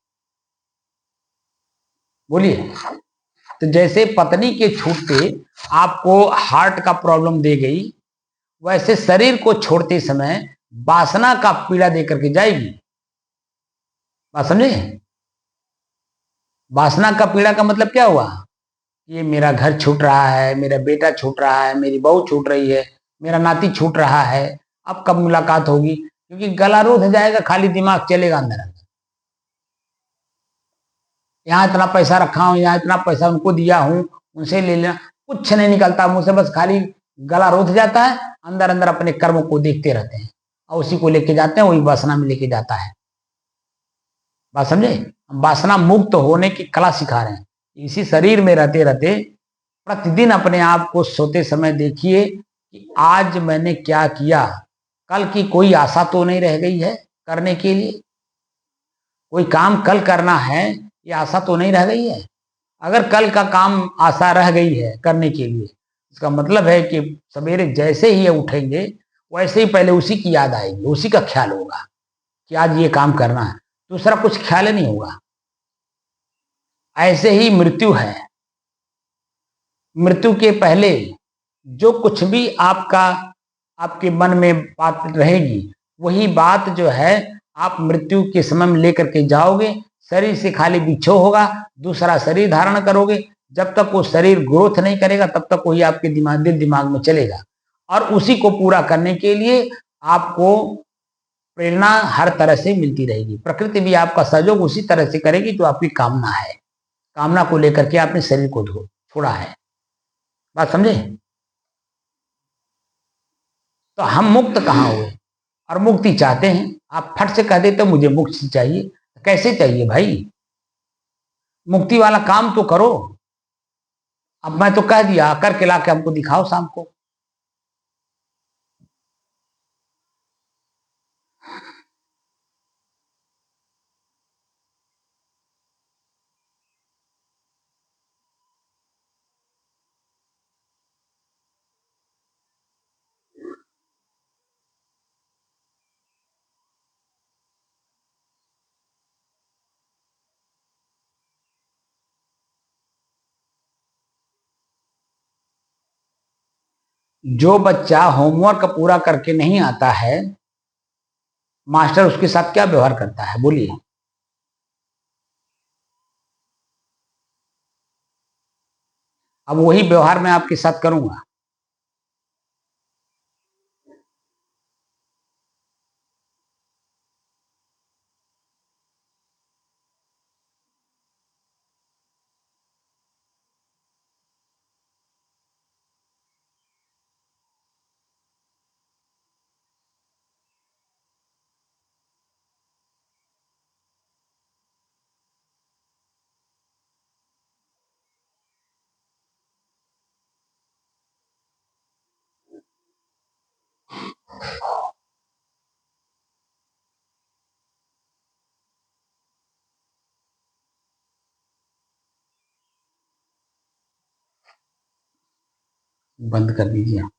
बोलिए। तो जैसे पत्नी के छूटते आपको हार्ट का प्रॉब्लम दे गई, वैसे शरीर को छोड़ते समय वासना का पीड़ा दे करके जाएगी। बात समझे? वासना का पीड़ा का मतलब क्या हुआ? ये मेरा घर छूट रहा है, मेरा बेटा छूट रहा है, मेरी बहू छूट रही है, मेरा नाती छूट रहा है, अब कब मुलाकात होगी? क्योंकि गला रोध जाएगा, खाली दिमाग चलेगा अंदर अंदर, यहाँ इतना पैसा रखा हूँ, यहाँ इतना पैसा उनको दिया हूँ, उनसे ले लेना, कुछ नहीं निकलता मुंह से, बस खाली गला रोध जाता है, अंदर अंदर अपने कर्म को देखते रहते हैं और उसी को लेके जाते हैं, वही वासना में लेके जाता है। बात समझे? हम वासना मुक्त होने की कला सिखा रहे हैं। इसी शरीर में रहते रहते प्रतिदिन अपने आप को सोते समय देखिए कि आज मैंने क्या किया, कल की कोई आशा तो नहीं रह गई है करने के लिए, कोई काम कल करना है ये आशा तो नहीं रह गई है। अगर कल का काम आशा रह गई है करने के लिए, इसका मतलब है कि सवेरे जैसे ही ये उठेंगे वैसे ही पहले उसी की याद आएगी, उसी का ख्याल होगा कि आज ये काम करना है, दूसरा कुछ ख्याल नहीं होगा। ऐसे ही मृत्यु है, मृत्यु के पहले जो कुछ भी आपका आपके मन में बात रहेगी वही बात जो है आप मृत्यु के समय में लेकर के जाओगे। शरीर से खाली बिछो होगा, दूसरा शरीर धारण करोगे, जब तक वो शरीर ग्रोथ नहीं करेगा तब तक वही आपके दिमाग दिल दिमाग में चलेगा, और उसी को पूरा करने के लिए आपको प्रेरणा हर तरह से मिलती रहेगी। प्रकृति भी आपका सहयोग उसी तरह से करेगी जो आपकी कामना है, कामना को लेकर के आपने शरीर को छोड़ा है। बात समझे? तो हम मुक्त कहाँ हुए और मुक्ति चाहते हैं? आप फट से कह देते मुझे मुक्ति चाहिए, कैसे चाहिए भाई? मुक्ति वाला काम तो करो। अब मैं तो कह दिया, करके ला के हमको दिखाओ शाम को। जो बच्चा होमवर्क पूरा करके नहीं आता है, मास्टर उसके साथ क्या व्यवहार करता है, बोलिए। अब वही व्यवहार मैं आपके साथ करूंगा। बंद कर दीजिए।